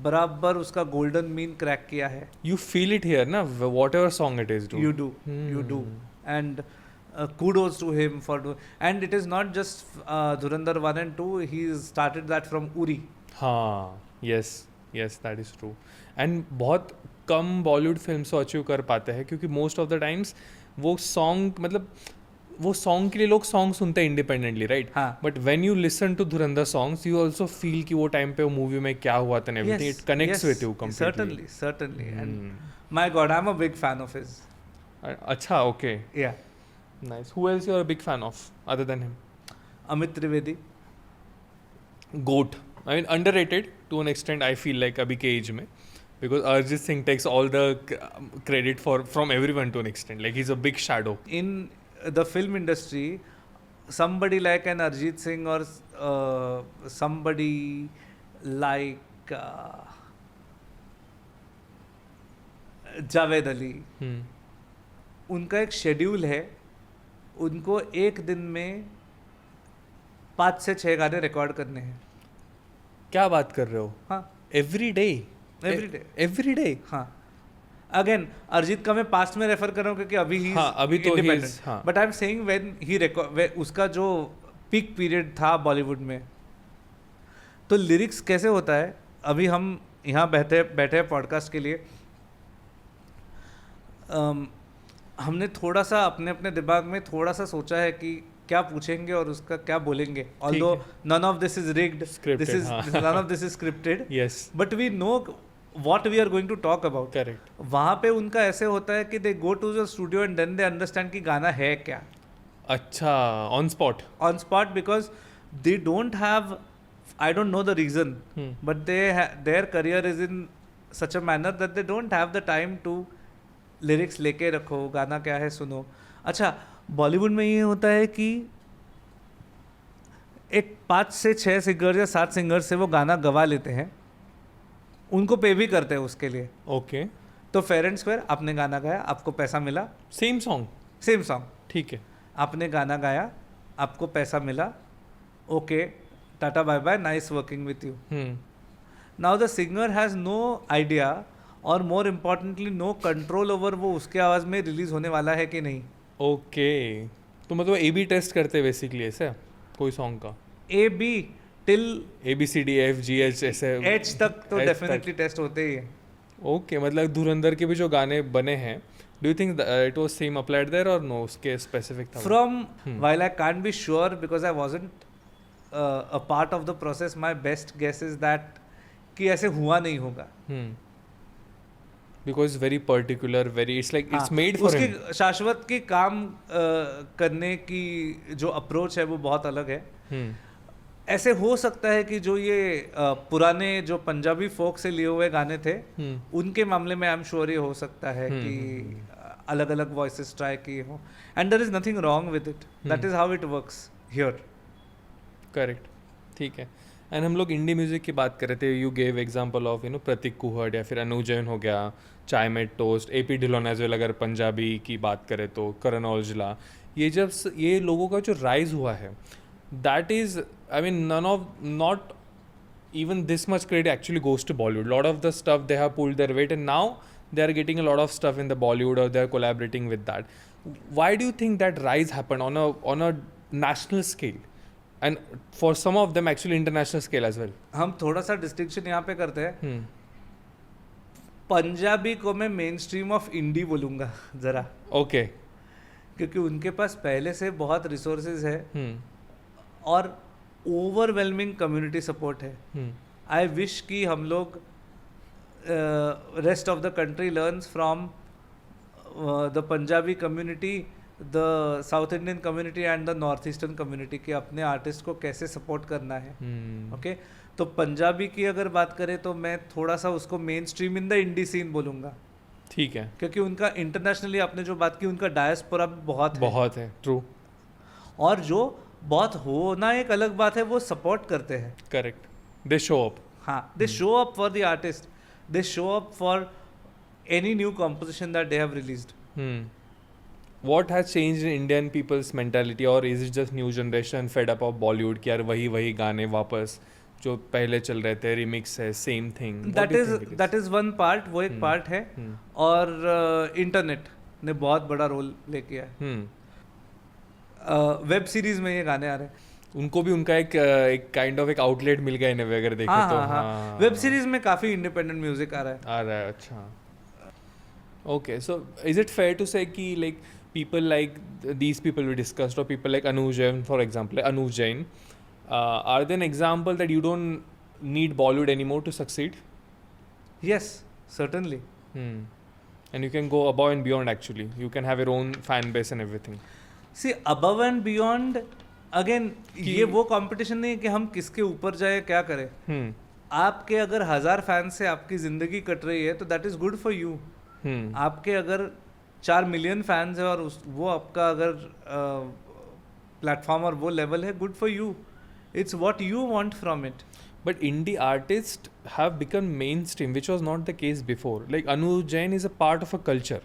बराबर उसका golden mean crack किया है. You feel it here ना, whatever song it is, dude. You do. And kudos to him for doing. And it is not just Dhurandhar 1 and 2. He started that from Uri. हाँ, yes, that is true. And बहुत कम Bollywood film से achieve कर पाते हैं, क्योंकि most of the times वो song, मतलब वो सॉन्ग के लिए लोग सॉन्ग सुनते हैं independently, right? But when you listen to Dhurandhar songs, you also feel कि वो टाइम पे वो मूवी में क्या हुआ था, everything it connects with you completely. Certainly. And my God, I'm a big fan of his. अच्छा, okay. Yeah. Nice. Who else you are a big fan of other than him? Amit Trivedi. GOAT. I mean, underrated to an extent, I feel like अभी के as में, because Arjit Singh takes all the credit from everyone to an extent. Like, he's a big shadow. In the film industry, somebody like an Arjit Singh or somebody like Javed Ali, उनका एक schedule है, उनको एक दिन में 5 से 6 गाने record करने हैं. क्या बात कर रहे हो? हाँ, एवरी डे. हाँ. अगेन अरिजीत का मैं पास्ट में रेफर कर रहा हूँ क्योंकि अभी ही अभी तो independent, but I am saying when he उसका जो पीक पीरियड था बॉलीवुड में, तो लिरिक्स कैसे होता है. अभी हम यहाँ बैठे हैं पॉडकास्ट के लिए, हमने थोड़ा सा अपने दिमाग में थोड़ा सा सोचा है कि क्या पूछेंगे और उसका क्या बोलेंगे. Although none of this is rigged, none of this is scripted, but we know what we are going to talk about. Correct. वहाँ पे उनका ऐसे होता है कि they go to the studio and then they understand कि गाना है क्या. अच्छा, on spot, because they don't have, I don't know the reason, but their career is in such a manner that they don't have the time to lyrics लेके रखो, गाना क्या है सुनो. अच्छा, बॉलीवुड में ये होता है कि एक 5 से 6 सिंगर या 7 सिंगर से वो गाना गवा लेते हैं, उनको पे भी करते हैं उसके लिए. ओके. तो फेयर एंड स्क्वायर, आपने गाना गाया, आपको पैसा मिला. सेम सॉन्ग, ठीक है. आपने गाना गाया, आपको पैसा मिला, okay, tata bye bye, nice working with you. Now the singer has no idea और more importantly no control over वो उसके आवाज़ में रिलीज होने वाला है कि नहीं. ओके, तो मतलब ए बी टेस्ट करते बेसिकली ऐसे कोई सॉन्ग का ए बी टिल ABCDFGH ऐसे एच तक तो H डेफिनेटली टेस्ट होते ही है. ओके, मतलब धुरंधर के भी जो गाने बने हैं, do you think it was same applied there or no, उसके स्पेसिफिक था? From while I can't be sure because I wasn't a part of the process, my best guess is that कि ऐसे हुआ नहीं होगा. Because very particular, very it's like it's made for उसके him. शाश्वत के काम करने की जो अप्रोच है वो बहुत अलग है. ऐसे हो सकता है कि जो ये पुराने जो पंजाबी फोक से लिए हुए गाने थे उनके मामले में आई एम श्योर ये हो सकता है कि अलग अलग वॉइसेस ट्राई किए हों, and there is nothing wrong with it. That is how it works here. Correct, ठीक है. एंड हम लोग इंडी म्यूजिक की बात कर रहे थे. You gave example of Prateek Kuhad या फिर अनु जैन हो गया, Chai met toast, AP Dhillon as well. अगर पंजाबी की बात करें तो करण औजला. ये जब ये लोगों का जो राइज हुआ है, that is I mean not even this much credit actually goes to Bollywood. Lot of the stuff they have pulled their weight, and now they are getting a lot of stuff in the Bollywood, or they are collaborating with that. Why do you think that rise happened on a national scale, and for some of them actually international scale as well? हम थोड़ा सा distinction यहाँ पे करते हैं. पंजाबी को मैं main stream of इंडी बोलूँगा ज़रा. ओके. क्योंकि उनके पास पहले से बहुत रिसोर्सेज है और ओवरवेलमिंग कम्युनिटी सपोर्ट है. आई विश कि हम लोग rest of the country learns from the Punjabi community, the south Indian community and the north eastern community कि अपने आर्टिस्ट को कैसे सपोर्ट करना है. ओके, तो पंजाबी की अगर बात करें तो मैं थोड़ा सा उसको mainstream in the indie scene बोलूँगा. ठीक है. क्योंकि उनका इंटरनेशनली आपने जो बात की उनका डायस्पोरा भी बहुत है. ट्रू. और जो बहुत होना एक अलग बात है, वो सपोर्ट करते हैं. करेक्ट. They show up. हाँ, they show up for the artist, they show up for any new composition that they have released. What has changed in Indian people's mentality, or is it just new generation fed up of Bollywood कि यार वही गाने वापस जो पहले चल रहे थे, रिमिक्स है, same thing? That is one part, वो एक पार्ट है. और इंटरनेट ने बहुत बड़ा रोल प्ले किया है. वेब सीरीज में ये गाने आ रहे हैं, उनको भी उनका एक काइंड ऑफ एक आउटलेट मिल गया इन्हें अगर देखें तो. हाँ. वेब सीरीज में काफी इंडिपेंडेंट म्यूजिक आ रहा है. अच्छा. Okay, so is it fair to say कि like people like these people we discussed, or people like Anuj Jain, for example, Anuj Jain, are they an example that you don't need Bollywood anymore to succeed? Yes, certainly. And you can go above and beyond actually. You can have your own fan base and everything. See, above and beyond, again, ये वो competition नहीं है कि हम किसके ऊपर जाए क्या करें. आपके अगर 1000 फैंस से आपकी ज़िंदगी कट रही है तो that is good for you. आपके अगर 4 मिलियन फैंस है और वो आपका अगर प्लेटफॉर्म और वो लेवल है, good for you. It's what you want from it. But indie artists have become mainstream, which was not the case before. Like Anuj Jain is a part of a culture.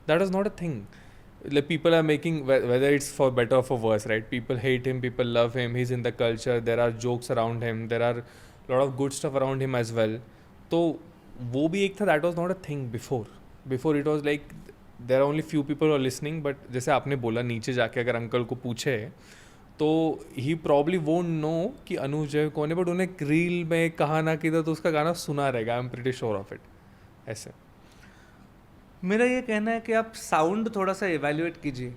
That was not a thing. Like people are making, whether it's for better or for worse, right? People hate him, people love him. He's in the culture. There are jokes around him. There are a lot of good stuff around him as well. तो वो भी एक था. That was not a thing before. Before it was like there are only few people who are listening. But जैसे आपने बोला, नीचे जाके अगर अंकल को पूछे तो ही प्रॉब्ली वोंट नो कि अनुज जैन कौन है, बट उन्हें रील में कहा ना किधर तो उसका गाना सुना रहेगा. I am pretty sure of it. ऐसे मेरा ये कहना है कि आप साउंड थोड़ा सा इवेल्युएट कीजिए.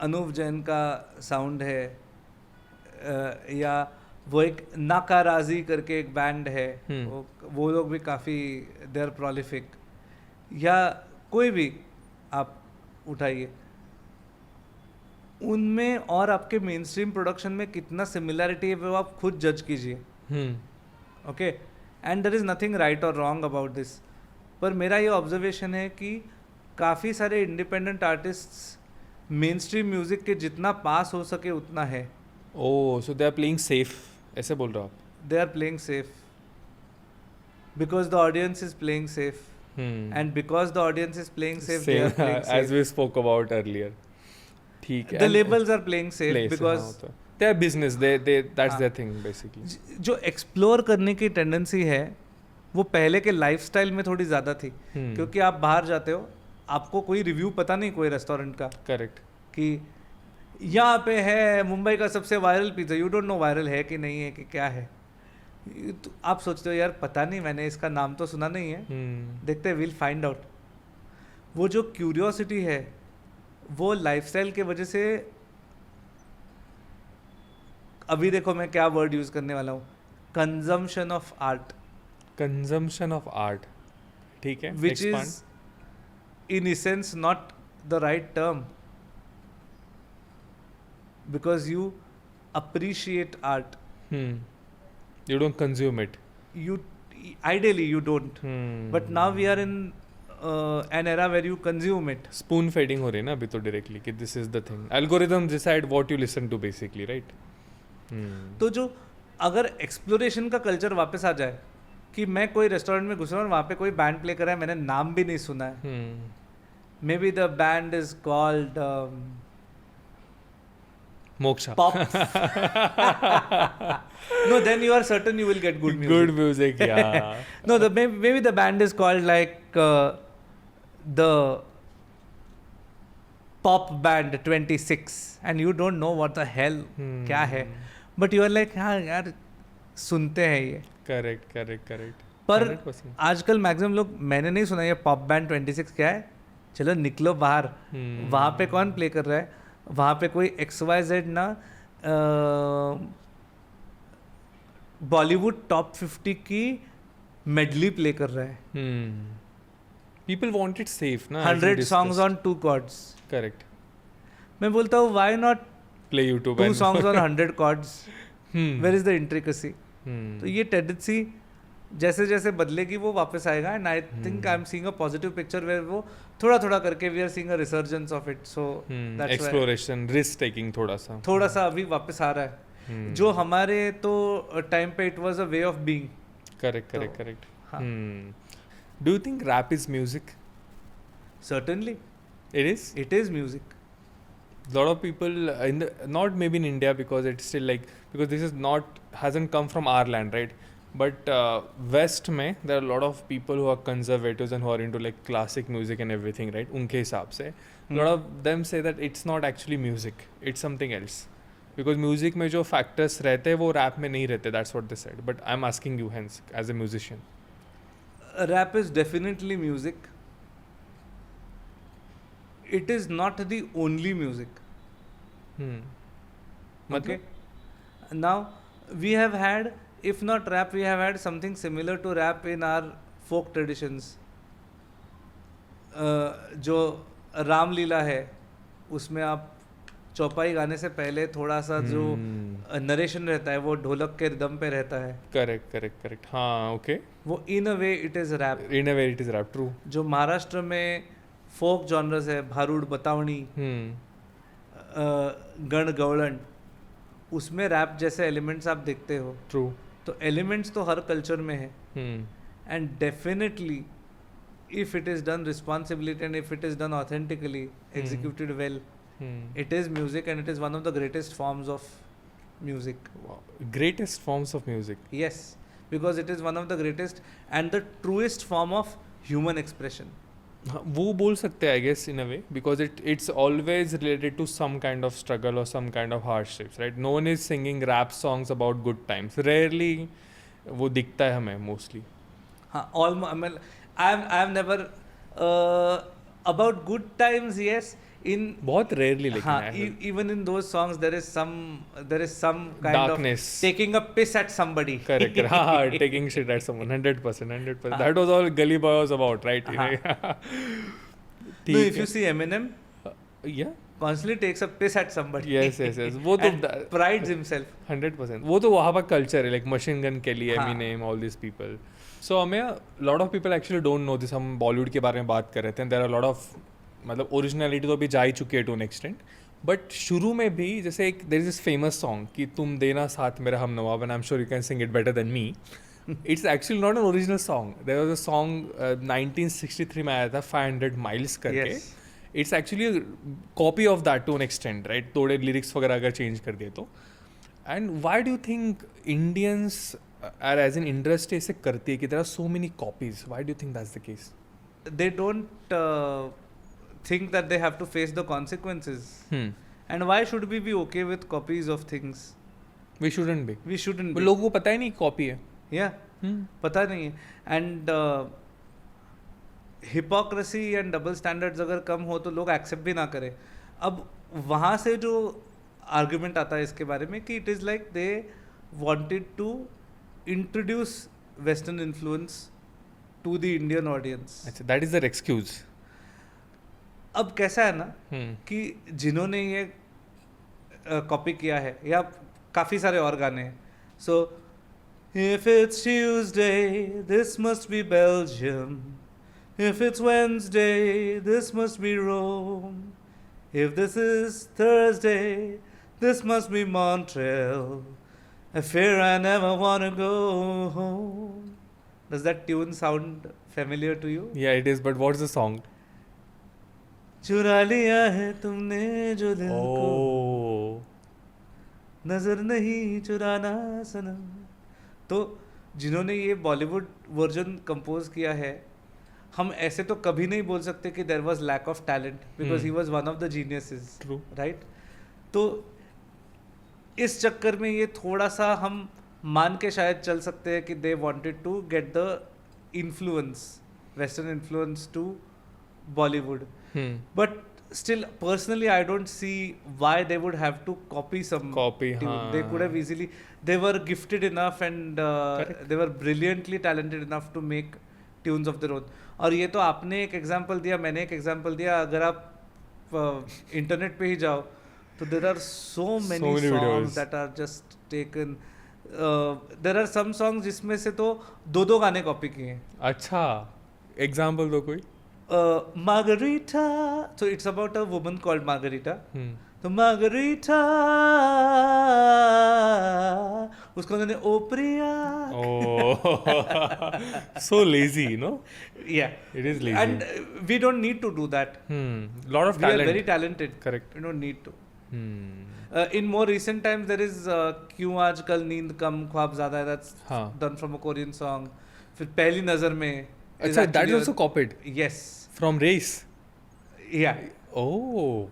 अनुज जैन का साउंड है, या वो एक नाकाराजी करके एक बैंड है, वो लोग भी काफ़ी दे आर प्रोलिफिक. या कोई भी आप उठाइए, उनमें और आपके मेन स्ट्रीम प्रोडक्शन में कितना सिमिलैरिटी है वो आप खुद जज कीजिए. Okay, and there is nothing right or wrong about this. पर मेरा ये ऑब्जर्वेशन है कि काफ़ी सारे independent artists mainstream music के जितना पास हो सके उतना है. Oh, so they are playing safe, ऐसे बोल रहा हूँ आप? They are playing safe because the audience is playing safe. And because the audience is playing safe, they are playing safe. As we spoke about earlier. ठीक है. The labels are playing safe because they are business. They that's their thing basically. जो explore करने की tendency है वो पहले के lifestyle में थोड़ी ज़्यादा थी, क्योंकि आप बाहर जाते हो, आपको कोई रिव्यू पता नहीं कोई रेस्टोरेंट का करेक्ट कि यहाँ पे है मुंबई का सबसे viral pizza, you don't know viral है कि नहीं है कि क्या है। तो आप सोचते हो यार पता नहीं, मैंने इसका नाम तो सुना नहीं है, देखते विल फाइंड आउट। वो जो क्यूरियोसिटी है वो लाइफस्टाइल के वजह से, अभी देखो मैं क्या वर्ड यूज़ करने वाला हूँ, consumption of art, consumption of art, ठीक है, which is in essence not the right term, because you appreciate art, you don't consume it. you ideally you don't, but now we are in an era where you consume it. Spoon feeding हो रही है ना अभी तो directly कि this is the thing, algorithm decide what you listen to basically, right? तो जो अगर एक्सप्लोरेशन का कल्चर वापस आ जाए कि मैं कोई रेस्टोरेंट में घुसा और वहाँ पे कोई बैंड प्ले कर रहा है, मैंने नाम भी नहीं सुना है, may be the band is called moksha, pop. No, then you are certain you will get good music. Good music, yeah. No, maybe the band is called like the pop band 26 and you don't know what the hell क्या है, but you are like हाँ यार सुनते हैं ये. Correct. पर 100%. आजकल maximum लोग, मैंने नहीं सुना ये पॉप बैंड 26 क्या है, चलो निकलो बाहर, वहाँ पे कौन प्ले कर रहा है, वहाँ पे कोई XYZ ना बॉलीवुड टॉप 50 की मेडली प्ले कर रहा है. People want it safe ना, 100 songs on 2 chords. करेक्ट. मैं बोलता हूँ why not play YouTube 2 songs on 100 chords? Where is the intricacy? तो ये टेंडेंसी जैसे जैसे बदलेगी वो वापस आएगा, and I think I am seeing a positive picture where वो थोड़ा थोड़ा करके we are seeing a resurgence of it. So that's exploration, risk taking थोड़ा सा अभी वापस आ रहा है, जो हमारे तो टाइम पे it was a way of being. Correct. Do you think rap is music? Certainly It is music. lot of people in the, not maybe in India because it's still like, because this is not, hasn't come from our land, right? But West में there are a lot of people who are conservatives and who are into like classic music and everything, right? उनके हिसाब से a lot of them say that it's not actually music, it's something else, because music में जो factors रहते हैं वो rap में नहीं रहते. That's what they said, but I'm asking you hence as a musician. Rap is definitely music. It is not the only music. Okay. Now we have had, if not rap, we have had something similar to rap in our folk traditions. जो रामलीला है उसमें आप चौपाई गाने से पहले थोड़ा सा जो नरेशन रहता है वो ढोलक के रिदम पे रहता है. करेक्ट. हाँ, ओके. वो in a way it is rap. In a way it is rap, true. जो महाराष्ट्र में फोक जॉनर्स है, भारूड, बतावनी, गण गौड़न, उसमें रैप जैसे एलिमेंट्स आप देखते हो. True. तो एलिमेंट्स तो हर कल्चर में है, and definitely if it is done responsibility and if it is done authentically, executed well, it is music, and it is one of the greatest forms of music. Wow. Greatest forms of music. Yes, because it is one of the greatest and the truest form of human expression. वो बोल सकते हैं I guess in a way, because it's always related to some kind of struggle or some kind of hardships, right? No one is singing rap songs about good times. Rarely वो दिखता है हमें mostly. हाँ, I've never about good times, yes. In बहुत rarely लेकिन हाँ, even in those songs there is some kind darkness. of taking a piss at somebody. Correct. हाँ, taking shit at someone. 100%. That was all Gully Boy was about, right? No, if you see Eminem, yeah, constantly takes a piss at somebody. Yes. वो तो and prides himself. 100%. वो तो वहाँ पर culture है, like Machine Gun Kelly, Eminem, all these people. So हमें lot of people actually don't know this. हम Bollywood के बारे में बात कर रहे थे. There are a lot of, मतलब ओरिजिनलिटी तो अभी जा ही चुकी है टू एन एक्सटेंट, बट शुरू में भी जैसे एक there is this famous song कि तुम देना साथ मेरा हम नवाब, and I am sure you can sing it better than me. It's actually not an original song. There was a song 1963 में आया था 500 माइल्स करके. It's actually copy of that to an extent, right? थोड़े lyrics वगैरह अगर change कर दिए तो. And why do you think Indians as an industry ऐसे करती है कि there are so many copies, why do you think that's the case? They don't think that they have to face the consequences. And why should we be okay with copies of things? We shouldn't be, We shouldn't वो be. लोगों को पता ही नहीं copy है. Yeah, पता नहीं है. And hypocrisy and double standards अगर कम हो तो लोग accept भी ना करें. अब वहाँ से जो argument आता है इसके बारे में कि it is like they wanted to introduce Western influence to the Indian audience. अच्छा, दैट इज देयर एक्सक्यूज. अब कैसा है ना कि जिन्होंने ये कॉपी किया है या काफ़ी सारे और गाने हैं. So if it's Tuesday this must be Belgium, if it's Wednesday this must be Rome, if this is Thursday this must be Montreal, I fear I never want to go home. Does that tune sound familiar to you? या it is, but what is the song? चुरा लिया है तुमने जो दिल को, ओह, नजर नहीं चुराना सनम. तो जिन्होंने ये बॉलीवुड वर्जन कंपोज किया है, हम ऐसे तो कभी नहीं बोल सकते कि there was lack of talent, because he was one of the geniuses. True. Right. तो इस चक्कर में ये थोड़ा सा हम मान के शायद चल सकते हैं कि they wanted to get the influence, western influence to Bollywood. But still, personally, I don't see why they would have to copy some Copy, tune. हाँ. They could have easily. They were gifted enough and Correct. they were brilliantly talented enough to make tunes of their own. और ये तो आपने एक example दिया, मैंने एक example दिया. अगर आप इंटरनेट पे ही जाओ तो there are so many many songs videos. that are just taken. There are some songs जिसमें से तो दो गाने कॉपी किए हैं. अच्छा, एग्जाम्पल दो कोई. Margarita. So it's about a woman called Margarita. तो Margarita उसको उन्होंने ओ प्रिया. Oh, so lazy, no? Yeah. It is lazy. And we don't need to do that. Lot of We are talent. very talented. Correct. We don't need to. In more recent times there is क्यों आजकल नींद कम ख्वाब ज़्यादा है. That's हाँ. done from a Korean song. फिर पहली नज़र में is अच्छा, that actually is also copied yes. from Race. Yeah. Oh,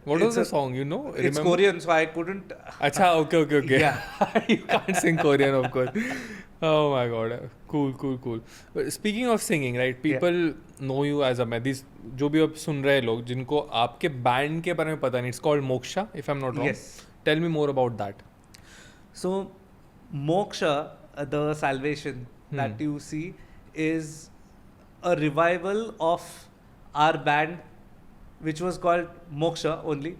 what It's was the a- song? You know? It's Remember? Korean, so I couldn't. अच्छा, okay. Yeah. You can't sing Korean, of course. Oh my god, cool. But speaking of singing, right? People know you as a this जो भी अब सुन रहे हैं लोग, जिनको आपके band के बारे में पता नहीं. It's called Moksha, if I'm not wrong. Yes. Tell me more about that. So, Moksha, the salvation that you see, is a revival of our band, which was called Moksha only,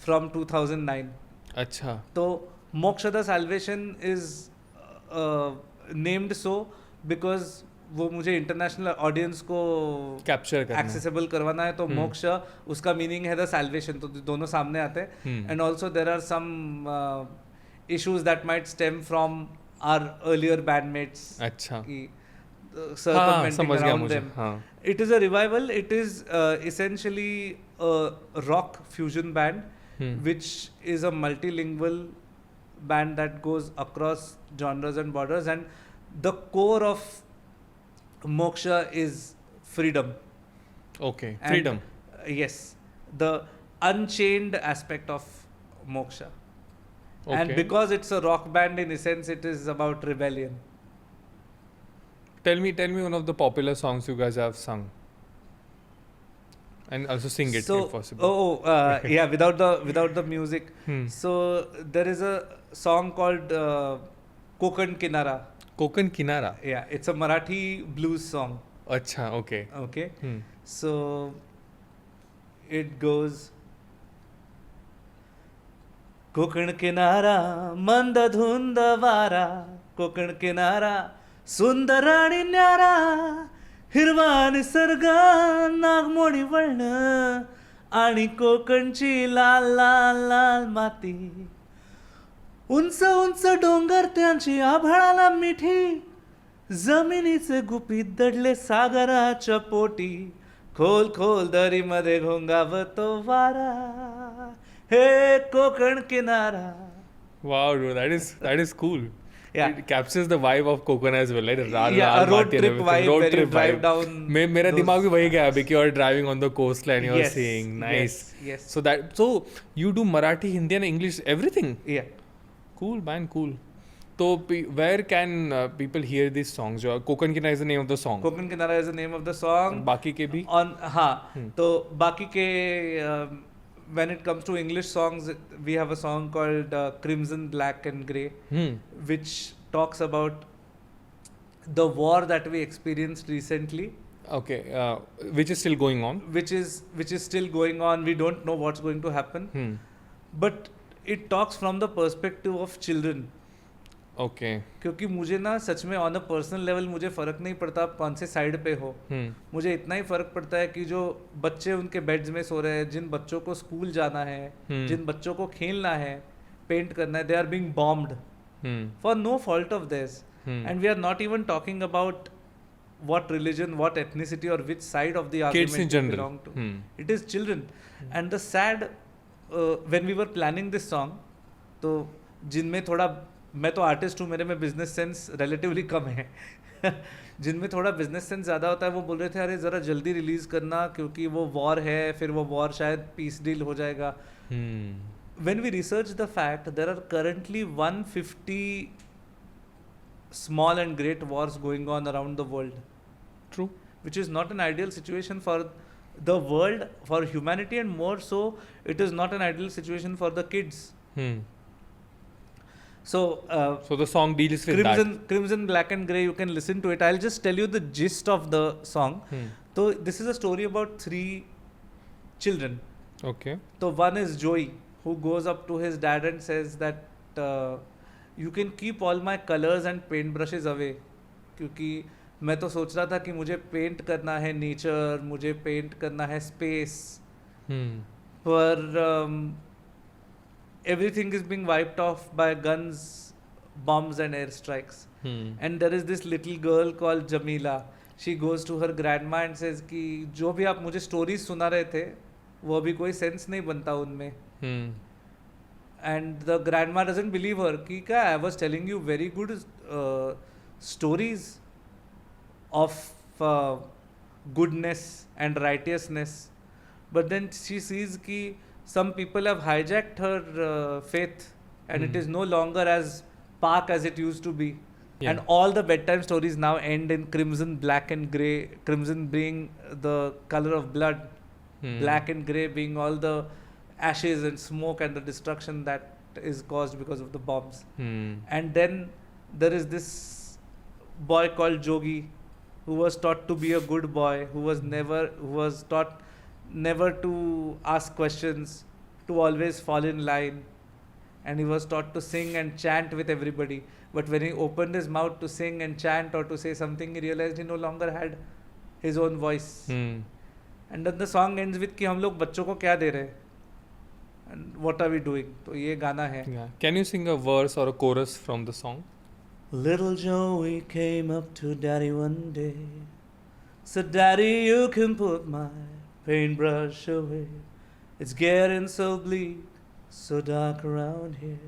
from 2009. अच्छा. So, Moksha the Salvation is named so because वो मुझे international audience को capture करना accessible करवाना है. तो मोक्षा उसका meaning है द सैल्वेशन. तो दोनों सामने आते हैं. And also there are some issues that might stem from our earlier bandmates. अच्छा. Circumventing समझ गया around मुझे. them. हाँ. It is a revival. It is essentially a rock fusion band, which is a multilingual band that goes across genres and borders. And the core of Moksha is freedom. Okay. And, Freedom. Yes, the unchained aspect of Moksha. And Okay. because it's a rock band, in a sense, it is about rebellion. Tell me one of the popular songs you guys have sung. And also sing it if possible. Yeah, without the music. So there is a song called Kokan Kinara. Kokan Kinara. Yeah, it's a Marathi blues song. अच्छा, okay. Okay. So it goes. Konkan किनारा मंद धुंद वारा, कोकण किनारा सुंदर आणि न्यारा, हिरवा निसर्ग नागमोडी वळण आणि कोकणची लाल लाल लाल माती, उंच उंच डोंगर त्यांची आभाळाला मिठी, जमिनीचे गुपित दडले सागराच्या पोटी, खोल खोल दरीमध्ये घोंगावतो वारा, हे कोकण किनारा. Wow, dude, that is cool. Yeah. It captures the vibe of Konkan as well, right? Yeah, a road trip vibe road where you trip drive vibe. down मेरा those दिमाग भी वही गया अभी paths. कि you're driving on the coastline, you're Yes, seeing nice. yes. So you do Marathi, Hindi, and English, everything. Yeah. Cool, man, cool. So where can people hear these songs? जो Konkan Kinara is the name of the song. Konkan Kinara is the name of the song. बाकी के भी. On हाँ, तो बाकी के when it comes to English songs, we have a song called Crimson, Black and Grey, which talks about the war that we experienced recently. Okay, which is still going on. Which is still going on. We don't know what's going to happen. But it talks from the perspective of children. Okay. क्योंकि मुझे ना सच में on a personal level मुझे फ़र्क नहीं पड़ता आप कौन से साइड पे हो. मुझे इतना ही फ़र्क पड़ता है कि जो बच्चे उनके बेड्स में सो रहे हैं, जिन बच्चों को स्कूल जाना है, जिन बच्चों को खेलना है, पेंट करना है, they are being bombed for no fault of theirs. And we are not even talking about what religion, what ethnicity or which side of the Kids in argument you general. belong to. It is children. And the sad, when we were planning this song, तो जिनमें थोड़ा, मैं तो artist हूँ, मेरे में business sense relatively कम है. जिनमें थोड़ा बिजनेस सेंस ज़्यादा होता है वो बोल रहे थे अरे ज़रा जल्दी रिलीज़ करना क्योंकि वो वॉर है, फिर वो वॉर शायद पीस डील हो जाएगा. When we research the fact, there are currently 150 small and great wars going on around the world. True. Which is not an ideal situation for the world, for humanity, and more so, it is not an ideal situation for the kids. So the song deals with Crimson, Black and Grey, you can listen to it. I'll just tell you the gist of the song. So this is a story about 3 children. Okay. So one is Joey, who goes up to his dad and says that you can keep all my colors and paint brushes away. क्योंकि मैं तो सोच रहा था कि मुझे paint करना है नेचर, मुझे पेंट करना है स्पेस, पर everything is being wiped off by guns, bombs and air strikes. And there is this little girl called Jamila. She goes to her grandma and says कि जो भी आप मुझे स्टोरीज सुना रहे थे वो अभी कोई सेंस नहीं बनता उनमें. And the grandma doesn't believe her कि क्या I was telling you very good stories of goodness and righteousness, but then she sees कि some people have hijacked her faith and it is no longer as park as it used to be. Yeah. And all the bedtime stories now end in crimson, black and grey, crimson being the color of blood, black and grey being all the ashes and smoke and the destruction that is caused because of the bombs. And then there is this boy called Jogi who was taught to be a good boy, who was taught never to ask questions, to always fall in line, and he was taught to sing and chant with everybody. But when he opened his mouth to sing and chant or to say something, he realized he no longer had his own voice. And then the song ends with कि हम लोग बच्चों को क्या दे रहे हैं and what are we doing. तो ये गाना है. Yeah. Can you sing a verse or a chorus from the song? Little Joey came up to Daddy one day, said, Daddy, you can put my paintbrush away. It's getting so bleak, so dark around here.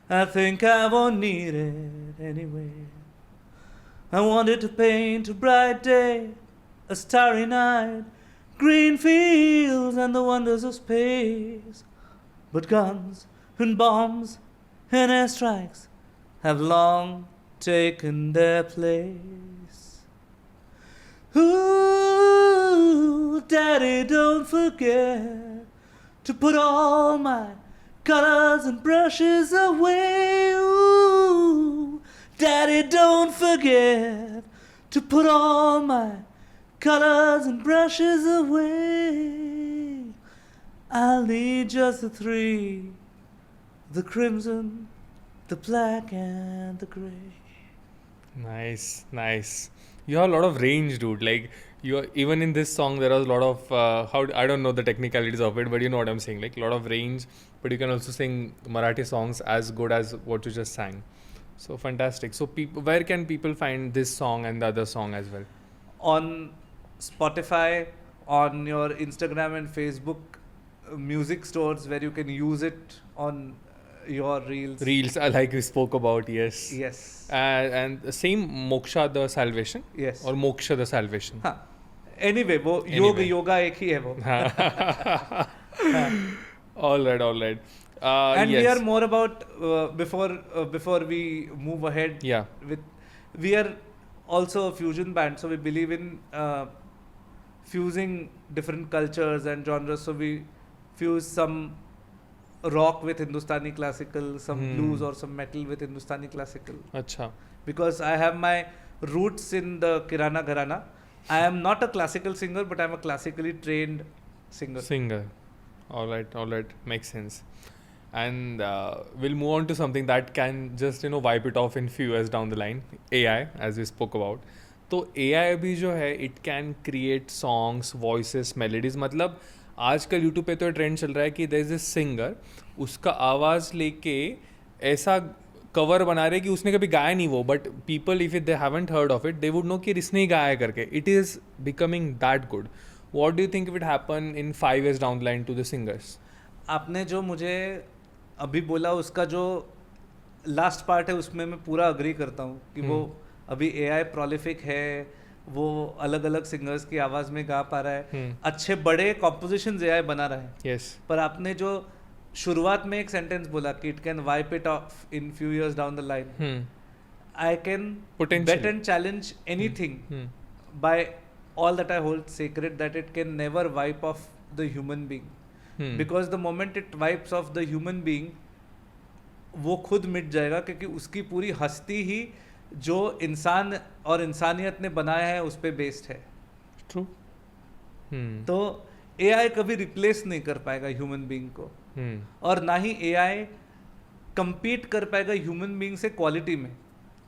I think I won't need it anyway. I wanted to paint a bright day, a starry night, green fields and the wonders of space. But guns and bombs and airstrikes have long taken their place. Ooh, Daddy, don't forget to put all my colors and brushes away. Ooh, Daddy, don't forget to put all my colors and brushes away. I'll need just the 3, the crimson, the black and the grey. Nice, nice. You have a lot of range, dude. Like, even in this song, there was a lot of I don't know the technicalities of it, but you know what I'm saying. Like, a lot of range, but you can also sing Marathi songs as good as what you just sang. So fantastic. So where can people find this song and the other song as well? On Spotify, on your Instagram and Facebook music stores where you can use it on your reels. Reels, like we spoke about, yes. Yes. And the same Moksha the Salvation. Yes. Or Moksha the Salvation. हाँ. Anyway, वो योग योगा एक ही है वो. All right. And yes. we are more about before we move ahead. Yeah. We are also a fusion band, so we believe in fusing different cultures and genres. So we fuse some rock with Hindustani classical, some blues or some metal with Hindustani classical. Acha. Because I have my roots in the Kirana Gharana. I am not a classical singer, but I am a classically trained singer. All right. Makes sense. And we'll move on to something that can just wipe it off in few years down the line. AI, as we spoke about. तो AI भी जो है it can create songs, voices, melodies. मतलब आजकल YouTube पे तो trend चल रहा है कि there is a singer, उसका आवाज़ लेके ऐसा कवर बना रहे कि उसने कभी गाया नहीं वो, but people if they haven't heard of it they would know कि इसने ही गाया करके. It is becoming that good. What do you think it will happen in 5 years down the line to the singers? आपने जो मुझे अभी बोला उसका जो लास्ट पार्ट है उसमें मैं पूरा अग्री करता हूँ कि वो अभी AI प्रोलिफिक है, वो अलग अलग सिंगर्स की आवाज़ में गा पा रहा है, अच्छे बड़े कॉम्पोजिशंस AI बना रहा है. Yes. पर आपने जो शुरुआत में एक सेंटेंस बोला कि it can wipe it of in few years down the line, I can bet and challenge anything bye all that I hold sacred that it can never wipe off the human being. Because the moment it wipes off the human being, वो खुद मिट जाएगा क्योंकि उसकी पूरी हस्ती ही जो इंसान और इंसानियत ने बनाया है उस पे बेस्ड है. True. तो AI कभी रिप्लेस नहीं कर पाएगा ह्यूमन बीइंग को, और ना ही AI compete कर पाएगा ह्यूमन बीइंग से क्वालिटी में.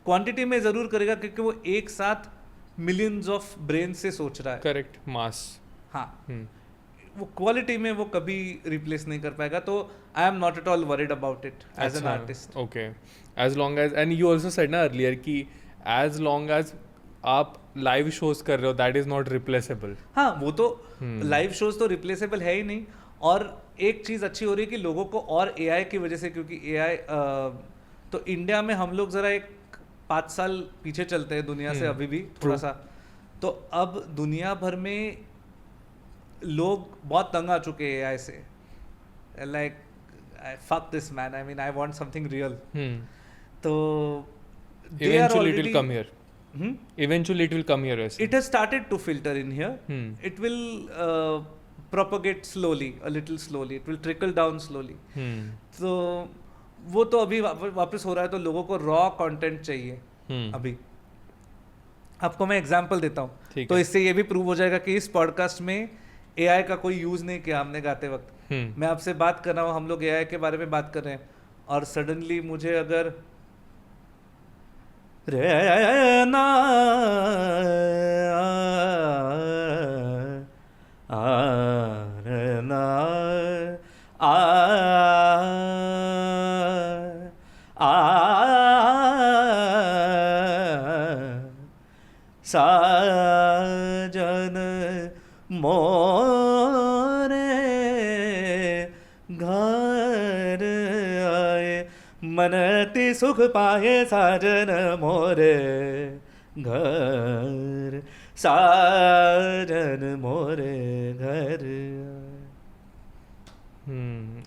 क्वांटिटी में ज़रूर करेगा क्योंकि वो एक साथ मिलियंस ऑफ ब्रेन से सोच रहा है. करेक्ट. मास. हाँ. वो क्वालिटी में वो कभी रिप्लेस नहीं कर पाएगा. तो I am not at all worried about it as an artist. Okay. As long as, and you also said ना अर्लियर कि एज लॉन्ग एज आप लाइव शोज कर रहे हो दैट इज नॉट रिप्लेसेबल. हाँ, वो तो लाइव शोज तो रिप्लेसेबल है ही नहीं. और एक चीज़ अच्छी हो रही है कि लोगों को और AI की वजह से, क्योंकि AI तो इंडिया में हम लोग ज़रा एक 5 साल पीछे चलते हैं दुनिया से अभी भी थोड़ा सा. तो अब दुनिया भर में लोग बहुत तंग आ चुके हैं AI से. Like fuck this man, I mean I want something real. तो eventually it will come here. Eventually it will come here. It has started to filter in here. It will propagate slowly, a little slowly. It will trickle down slowly. तो वो तो अभी वापस हो रहा है. तो लोगों को रॉ कंटेंट चाहिए अभी. आपको मैं एग्जांपल देता हूँ तो इससे ये भी प्रूव हो जाएगा कि इस पॉडकास्ट में AI का कोई यूज नहीं किया हमने गाते वक्त. मैं आपसे बात कर रहा हूँ, हम लोग AI के बारे में बात कर रहे हैं, और सडनली मुझे अगर रहना साजन मोरे घर आए, मनती सुख पाए साजन मोरे घर, साजन मोरे घर आए.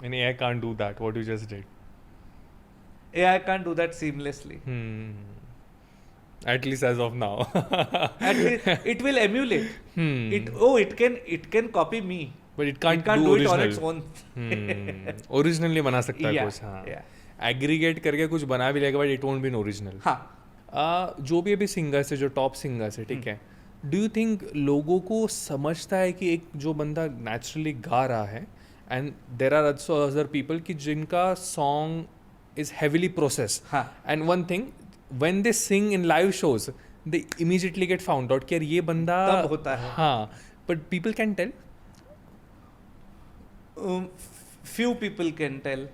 And AI can't do that, what you just did. AI can't do that seamlessly. At least as of now. At least it will emulate. It can copy me. But it can't do it original. on its own. Original नहीं बना सकता है कुछ. हाँ. Aggregate करके कुछ बना भी लेगा, but it won't be original. हाँ. जो भी अभी सिंगर्स है, जो टॉप सिंगर्स है, ठीक है, डू यू थिंक लोगों को समझता है कि एक जो बंदा नेचुरली गा रहा है, and there are also other people कि जिनका song is heavily process, and one thing when they sing in live shows they immediately get found out कि यार ये बंदा तब होता है. हाँ, but people can tell. Few people can tell.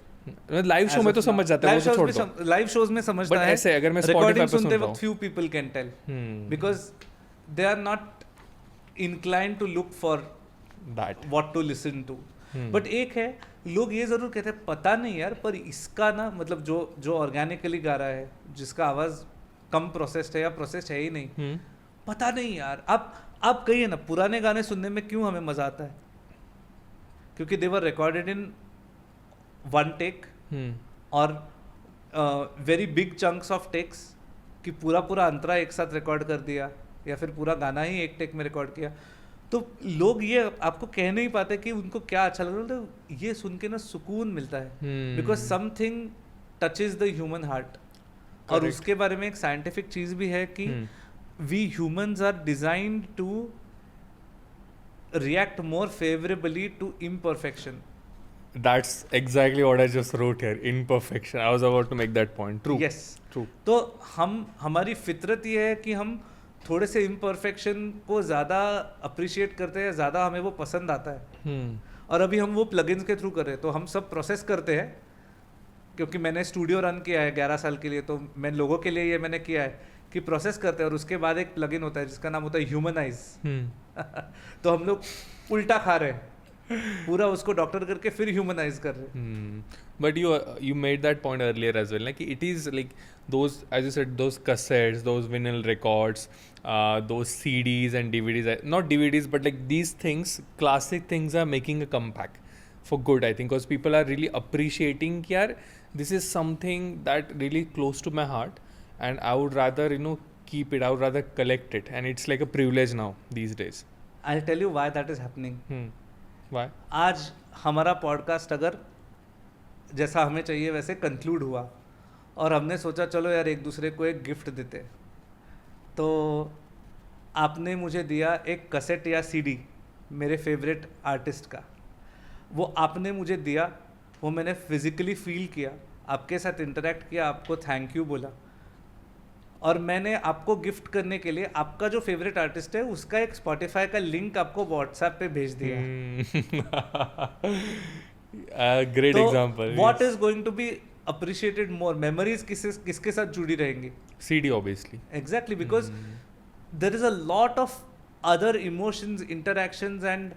Live show में तो समझ जाता है, वो तो छोड़ दो. लाइव शोज में समझता है. ऐसे अगर मैं रिकॉर्डिंग सुनते वक्त few people can tell, because they are not inclined to look for that what to listen to. But एक है, लोग ये जरूर कहते हैं पता नहीं यार, पर इसका ना मतलब जो ऑर्गेनिकली गा रहा है, जिसका आवाज कम प्रोसेस्ड है या प्रोसेस्ड है ही नहीं, पता नहीं यार। आप कहिए ना, पुराने गाने सुनने में क्यों हमें मजा आता है? क्योंकि they were recorded in one take और very big chunks of takes, कि पूरा अंतरा एक साथ रिकॉर्ड कर दिया या फिर पूरा गाना ही एक टेक में रिकॉर्ड किया। तो लोग ये आपको कह नहीं पाते कि उनको क्या अच्छा लग रहा है, तो ये सुन के ना सुकून मिलता है, because something touches the human heart. और उसके बारे में एक साइंटिफिक चीज भी है कि we humans are designed to react more favorably to imperfection. That's exactly what I just wrote here. Imperfection. I was about to make that point. True. Yes. True. तो हमारी फितरत ये है कि हम थोड़े से imperfection को ज़्यादा appreciate करते हैं, ज़्यादा हमें वो पसंद आता है। और अभी हम वो plugins के थ्रू कर रहे हैं, तो हम सब प्रोसेस करते हैं, क्योंकि मैंने स्टूडियो रन किया है 11 साल के लिए, तो मैं लोगों के लिए ये मैंने किया है कि प्रोसेस करते हैं, और उसके बाद एक प्लगइन होता है जिसका नाम होता है ह्यूमनाइज। तो हम लोग उल्टा खा रहे हैं, पूरा उसको डॉक्टर करके फिर ह्यूमनाइज कर रहे हैं। But you made that point earlier as well, like it is like those, as you said, those cassettes, those vinyl records, those CDs and DVDs, not DVDs but like these things, classic things are making a comeback for good, I think, because people are really appreciating कि यार this is something that really close to my heart and I would rather keep it, I would rather collect it, and it's like a privilege now these days. I'll tell you why that is happening. Why? आज हमारा podcast अगर जैसा हमें चाहिए वैसे conclude हुआ और हमने सोचा चलो यार एक दूसरे को एक गिफ्ट देते, तो आपने मुझे दिया एक कैसेट या सीडी मेरे फेवरेट आर्टिस्ट का, वो आपने मुझे दिया, वो मैंने फिजिकली फील किया, आपके साथ इंटरेक्ट किया, आपको थैंक यू बोला, और मैंने आपको गिफ्ट करने के लिए आपका जो फेवरेट आर्टिस्ट है उसका एक स्पॉटिफाई का लिंक आपको व्हाट्सएप पे भेज दिया। Great example. What is going to be appreciated more? Memories किसके साथ जुड़ी रहेंगी? CD obviously. Exactly, because there is a lot of other emotions, interactions and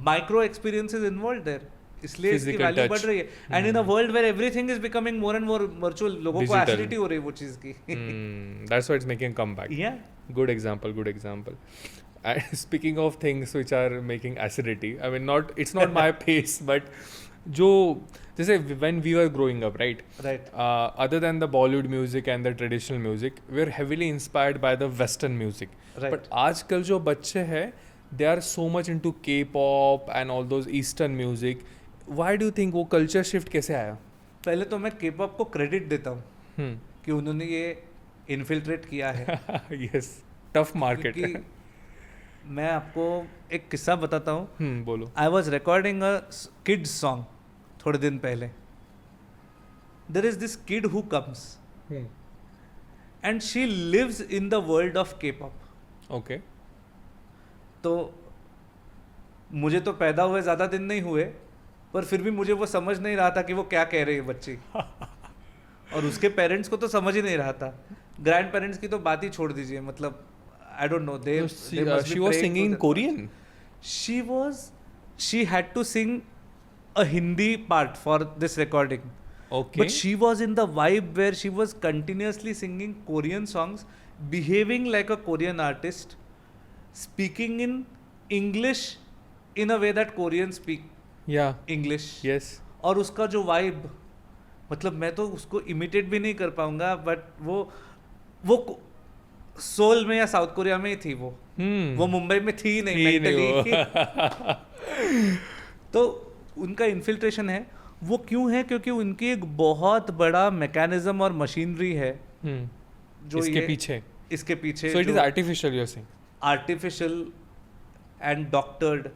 micro experiences involved there, इसलिए इसकी वैल्यू बढ़ रही है। And in a world where everything is becoming more and more virtual, लोगों को एसिडिटी हो रही है वो चीज की। That's why it's making a comeback. या good example. Speaking of things which are making acidity, I mean, it's not my pace, but जो जैसे when we were growing up, right? Other than the Bollywood music and the traditional music, we are heavily inspired by the Western music. Right. But आजकल जो बच्चे हैं, they are so much into K-pop and all those Eastern music. Why do you think वो culture shift कैसे आया? पहले तो मैं K-pop को क्रेडिट देता हूँ कि उन्होंने ये इन्फिल्ट्रेट किया है। Yes, tough market. क्योंकि मैं आपको एक किस्सा बताता हूँ। बोलो। I was recording a kids song थोड़े दिन पहले। There is this kid who comes and she lives in the world of K-pop। Okay. तो मुझे तो पैदा हुए ज़्यादा दिन नहीं हुए, पर फिर भी मुझे वो समझ नहीं रहा था कि वो क्या कह रही है बच्ची। और उसके पेरेंट्स को तो समझ ही नहीं रहा था। ग्रैंड पेरेंट्स की तो बात ही छोड़ दीजिए, मतलब I don't know. She was singing Korean. She had to sing a Hindi part for this recording. Okay. But she was in the vibe where she was continuously singing Korean songs, behaving like a Korean artist, speaking in English in a way that Koreans speak. Yeah. English. Yes. और उसका जो vibe, मतलब मैं तो उसको imitate भी नहीं कर पाऊंगा, but वो सोल में या साउथ कोरिया में ही थी वो मुंबई में थी नहीं मेंटली। तो उनका इन्फिल्ट्रेशन है। वो क्यों है? क्योंकि उनकी एक बहुत बड़ा मैकेनिज्म और मशीनरी है जो इसके पीछे so it is artificial, you're saying? Artificial and doctored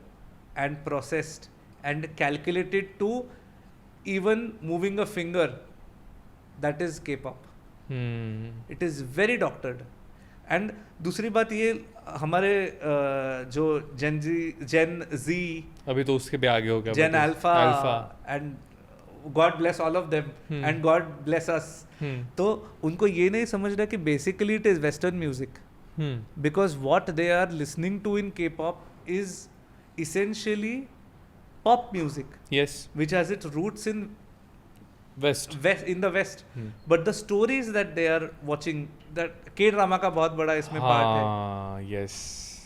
and processed and calculated to even moving a finger. That is K-pop. It is very doctored. And दूसरी बात ये, हमारे जो जेन जी अभी तो उसके भी आगे हो गया, Gen alpha and God bless all of them and God bless us, तो उनको ये नहीं समझ रहा कि basically it is western music, because what they are listening to in K-pop is essentially pop music Yes. which has its roots in West. in the West, but the stories that they are watching, that K drama का बहुत बड़ा इसमें part है. हाँ, yes.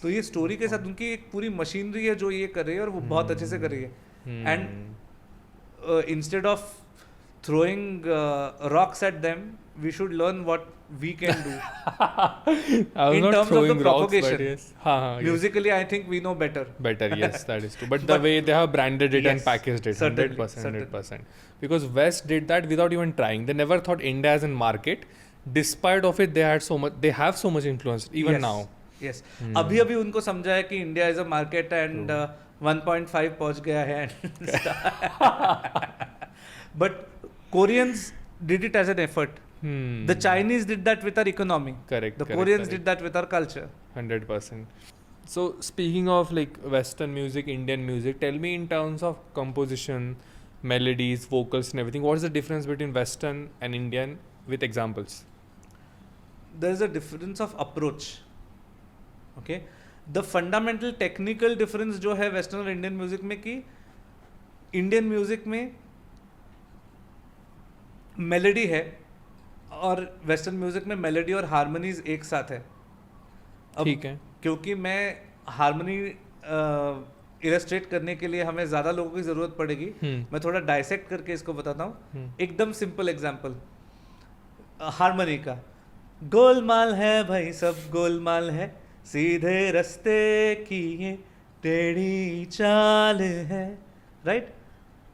तो ये story के साथ उनकी एक पूरी मशीनरी है जो ये कर रही है और वो बहुत अच्छे से कर रही है. And instead of throwing rocks at them, we should learn what we can do. I was In not terms of the throwing rocks, but propagation. yes. Yes. Musically, I think we know better. Better, yes, that is true. But the way they have branded it and Yes, packaged it, certainly, 100%. Because West did that without even trying. They never thought India as a market. Despite of it, they have so much influence even Yes, now. Yes. अभी अभी उनको समझा है कि India is a market and 1.5 पहुंच गया है. But Koreans did it as an effort. The Chinese did that with our economy. Correct. The Koreans did that with our culture. 100%. So speaking of like Western music, Indian music, tell me in terms of composition, melodies, vocals and everything, what is the difference between Western and Indian with examples? There is a difference of approach. Okay? The fundamental technical difference जो है Western और Indian music में कि Indian music में melody है और western music में melody और हारमोनीज एक साथ है. ठीक है. क्योंकि मैं हारमोनी इलस्ट्रेट करने के लिए हमें ज़्यादा लोगों की ज़रूरत पड़ेगी. मैं थोड़ा डाइसेक्ट करके इसको बताता हूँ. एकदम सिंपल एग्जांपल हारमोनी का. गोलमाल है भाई सब गोलमाल है, सीधे रास्ते की ये टेढ़ी चाल है. राइट.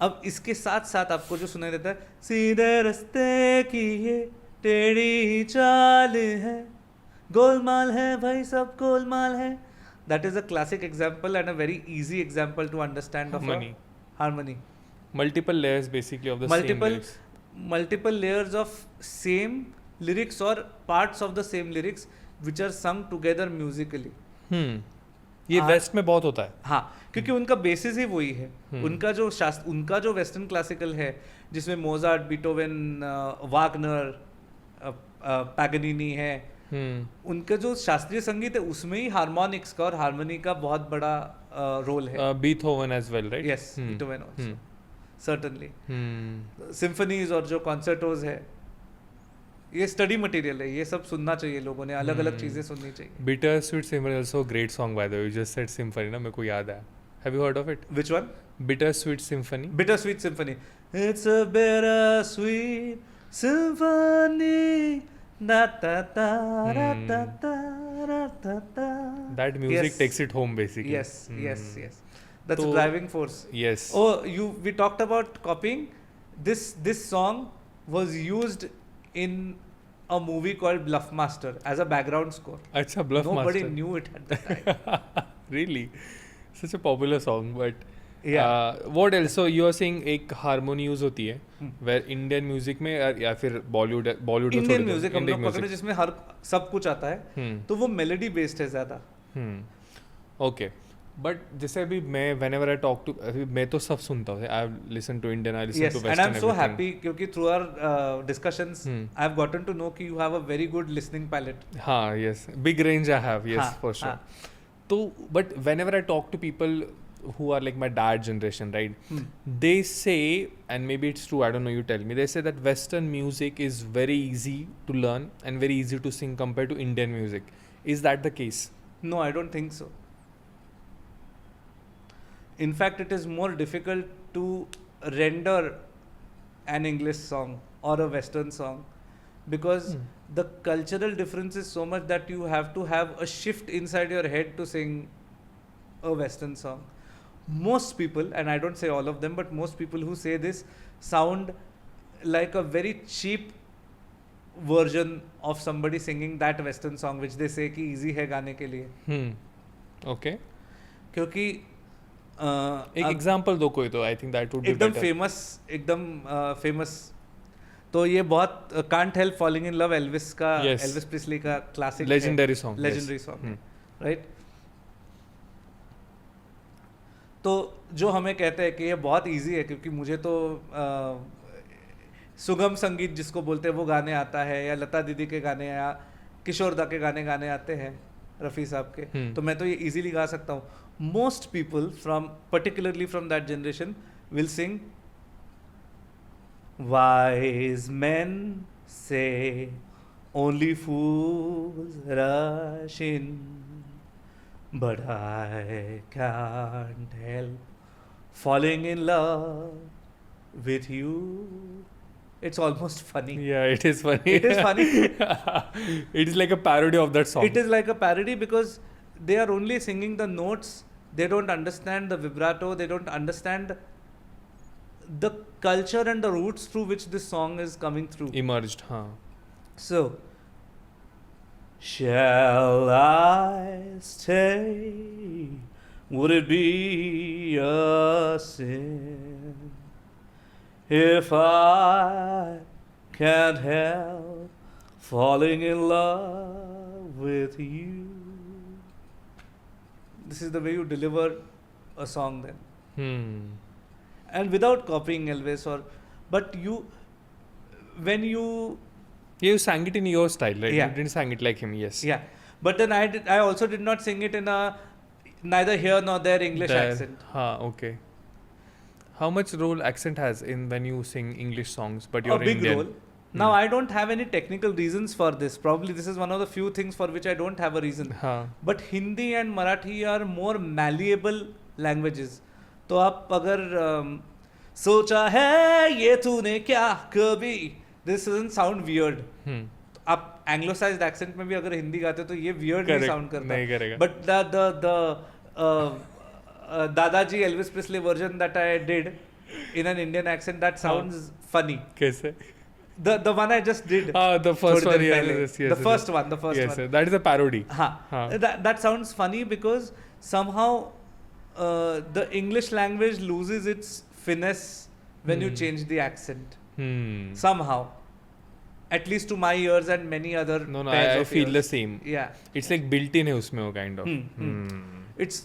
अब इसके साथ साथ आपको जो सुनाई देता है, सीधे रास्ते की ये टेढ़ी चाल है, गोलमाल है भाई सब गोलमाल है. That is a classic example and a very easy example to understand of harmony. Multiple layers basically of the same lyrics. Multiple layers of same lyrics or parts of the same lyrics which are sung together musically. ये waste में बहुत होता है. हाँ, क्योंकि उनका basis ही वही है. उनका जो वेस्टर्न क्लासिकल है जिसमें मोजार्ट, बीटोवेन, वागनर, पैगनिनी है, उनका जो शास्त्रीय संगीत है उसमें ही हार्मोनिक्स का और हार्मनी का बहुत बड़ा रोल है. Beethoven as well, right? Yes, Beethoven also certainly. Symphonies और जो कॉन्सर्टोज है, ये स्टडी मटेरियल है. ये सब सुनना चाहिए लोगों ने, अलग अलग चीजें सुननी चाहिए. Bitter sweet symphony also great song by the way. You just said symphony ना, मेरे को याद आया. Have you heard of it? Which one? Bitter sweet symphony. Bitter sweet symphony. It's a bitter sweet symphony. That music takes it home basically. Yes. That's a driving force. Yes. We talked about copying. This song was used in a movie called Bluffmaster as a background score. Acha, Bluffmaster. Nobody knew it at the time. Really? Such a popular song, but yeah. What else? So you are saying एक harmony use होती है where Indian music में या फिर Bollywood Indian music हम लोग पकड़े जिसमें हर सब कुछ आता है, तो वो मेलोडी बेस्ड है ज्यादा. ओके. बट जैसे अभी मैं whenever I talk to, मैं तो सब सुनता हूँ. I listen to Indian, I listen to Western. And I'm so happy क्योंकि through our discussions I've gotten to know कि you have a very good listening palette. हाँ, yes, big range I have, yes, for sure. तो but whenever I talk to people who are like my dad generation, right? They say, and maybe it's true, I don't know, you tell me, they say that Western music is very easy to learn and very easy to sing compared to Indian music. Is that the case? No, I don't think so. In fact, it is more difficult to render an English song or a Western song because the cultural difference is so much that you have to have a shift inside your head to sing a Western song. Most people, and I don't say all of them, but most people who say this sound like a very cheap version of somebody singing that Western song which they say कि easy है गाने के लिए. Okay. क्योंकि एक example दो कोई तो. I think that would be better. एकदम फेमस तो ये बहुत Can't Help Falling in Love Elvis का, एल्विस प्रिस्ली का क्लासिक लेजेंडरी सॉन्ग, राइट. तो जो हमें कहते हैं कि ये बहुत इजी है क्योंकि मुझे तो सुगम संगीत जिसको बोलते हैं वो गाने आता है, या लता दीदी के गाने या किशोर दा के गाने आते हैं, रफ़ी साहब के, तो मैं तो ये इजीली गा सकता हूँ. most people from, particularly from that generation, will sing, wise men say only fools rush in, but I can't help falling in love with you. It's almost funny. Yeah, it is funny. It is funny. It is like a parody of that song. It is like a parody because they are only singing the notes. They don't understand the vibrato. They don't understand the culture and the roots through which this song is coming through. Emerged, huh? So, shall I stay? Would it be a sin if I can't help falling in love with you? This is the way you deliver a song then. And without copying Elvis but when you You sang it in your style, right? Yeah. You didn't sing it like him, yes. Yeah, but then I also did not sing it in a neither here nor there English There. accent. Okay. How much role accent has in when you sing English songs, but you're A big Indian? role. Now I don't have any technical reasons for this. Probably this is one of the few things for which I don't have a reason. हाँ. But Hindi and Marathi are more malleable languages. तो आप अगर सोचा है ये तूने क्या कभी, this doesn't sound weird. आप एंग्लोसाइज्ड एक्सेंट में भी अगर हिंदी गाते तो ये वियर्ड नहीं साउंड करता. नहीं करेगा. बट द दादाजी Elvis priestly version that I did in an Indian accent that sounds funny. कैसे? The one I just did. The first one, yes, yes, yes. The first one. Yes, sir. That is a parody. That sounds funny because somehow the English language loses its finesse when you change the accent. Somehow. At least to my ears and many other No, pairs I of feel ears. the same. Yeah. It's like built in है उसमें वो kind of. It's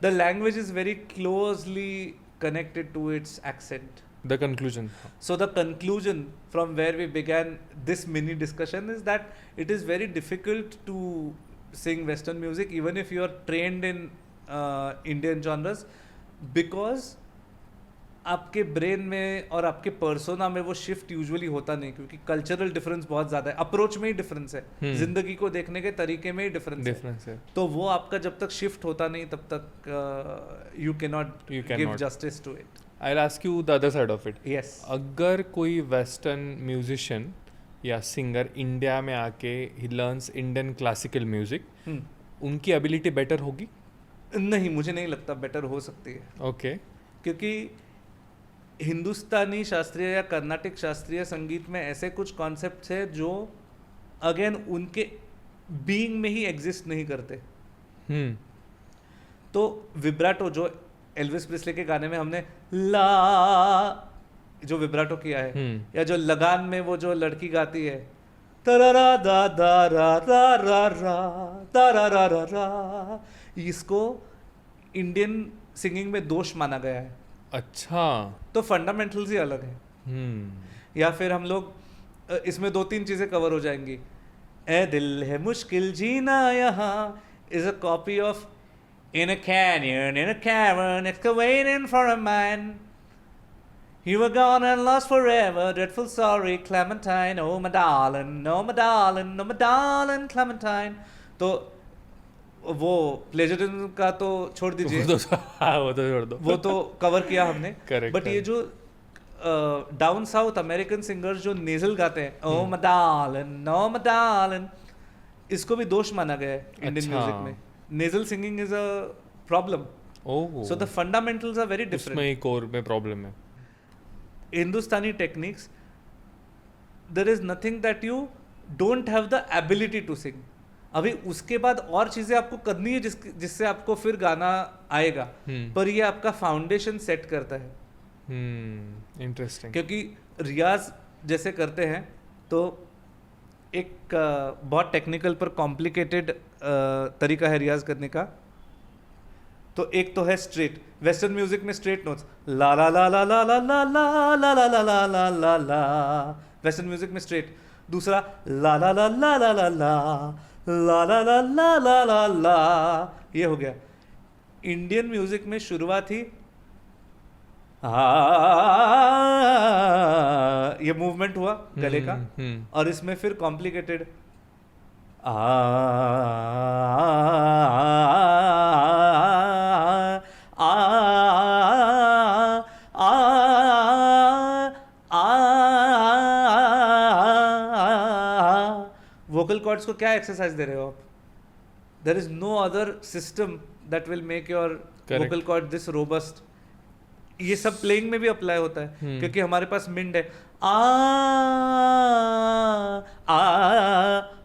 the language is very closely connected to its accent. The conclusion. So the conclusion from where we began this mini discussion is that it is very difficult to sing Western music even if you are trained in Indian genres, because आपके brain में और आपके persona में वो shift usually होता नहीं, क्योंकि cultural difference बहुत ज़्यादा है, अप्रोच में ही डिफरेंस है, जिंदगी को देखने के तरीके में ही डिफरेंस है. तो वो आपका जब तक शिफ्ट होता नहीं तब तक you can not give justice to it. I'll ask you the other side of it. Yes. अगर कोई वेस्टर्न म्यूजिशियन या सिंगर इंडिया में आके he learns Indian classical music, उनकी एबिलिटी बेटर होगी? नहीं, मुझे नहीं लगता बेटर हो सकती है. ओके. क्योंकि हिंदुस्तानी शास्त्रीय या कर्नाटिक शास्त्रीय संगीत में ऐसे कुछ कॉन्सेप्ट्स है जो अगेन उनके बीइंग में ही एग्जिस्ट नहीं करते. तो विब्राटो जो एल्विस प्रिस्ली के गाने में हमने ला जो विब्राटो किया है, या जो लगान में वो जो लड़की गाती है तरारा दा दा रा रा रा रा तरारा रा रा, इसको इंडियन सिंगिंग में दोष माना गया है. अच्छा. तो फंडामेंटल्स ही अलग है. या फिर हम लोग इसमें 2-3 चीजें कवर हो जाएंगी. ए दिल है मुश्किल जीना यहाँ is a copy of In a canyon, in a cavern, excavating for a man. You were gone and lost forever, dreadful sorry, Clementine, oh my darling, oh my darling, oh my darling, Clementine. तो वो plagiarism का तो छोड़ दीजिए, वो तो छोड़ दो, वो तो कवर किया हमने. Correct. बट ये जो डाउन साउथ अमेरिकन सिंगर्स जो नेजल गाते हैं, oh my darling, oh my darling, इसको भी दोष माना गया है इंडियन म्यूजिक में. Nasal singing is a problem. Oh. So the fundamentals are very different. उसमें ही कोर में प्रॉब्लम है. Hindustani techniques, there is nothing that you don't have the ability to sing. अभी उसके बाद और चीजें आपको करनी है जिससे आपको फिर गाना आएगा, पर ये आपका फाउंडेशन सेट करता है. इंटरेस्टिंग. क्योंकि रियाज जैसे करते हैं तो एक बहुत टेक्निकल पर कॉम्प्लिकेटेड तरीका है रियाज करने का. तो एक तो है स्ट्रेट, वेस्टर्न म्यूजिक में स्ट्रेट नोट्स ला ला ला ला ला ला ला ला ला ला ला ला ला ला ला, वेस्टर्न म्यूजिक में स्ट्रेट. दूसरा ला ला ला ला ला ला ला ला ला ला ला ला ला, ये हो गया. इंडियन म्यूजिक में शुरुआत ही ये मूवमेंट हुआ गले का, और इसमें फिर कॉम्प्लिकेटेड वोकल कॉर्ड्स को क्या एक्सरसाइज दे रहे हो आप? There is no other system that will make your vocal cord this robust. ये सब प्लेइंग में भी अप्लाई होता है क्योंकि हमारे पास मिंड है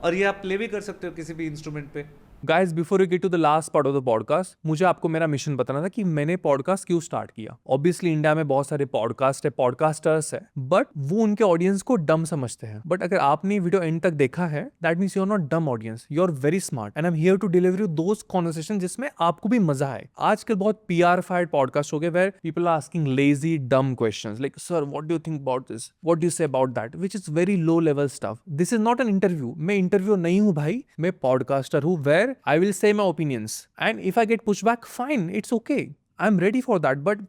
और ये आप प्ले भी कर सकते हो किसी भी इंस्ट्रूमेंट पे. Guys before we get to the last part of the podcast, मुझे आपको मेरा मिशन बताना था कि मैंने पॉडकास्ट क्यों स्टार्ट किया. ऑब्वियसली इंडिया में बहुत सारे पॉडकास्ट है, पॉडकास्टर्स है, बट वो उनके ऑडियंस को डम समझते हैं. बट अगर आपने वीडियो एंड तक देखा है, that means you are not dumb audience, you are very smart and I am here to deliver you those conversation जिसमें आपको भी मजा आए. आजकल बहुत PR फाइड पॉडकास्ट हो गए where people are asking lazy dumb questions like sir what do you think about this, what do you say about that, which is very low level stuff. This is not an interview. मैं interview नहीं हूं भाई, मैं podcaster हूं where I will say my opinions and if I get pushback fine, it's okay, I'm ready for that. but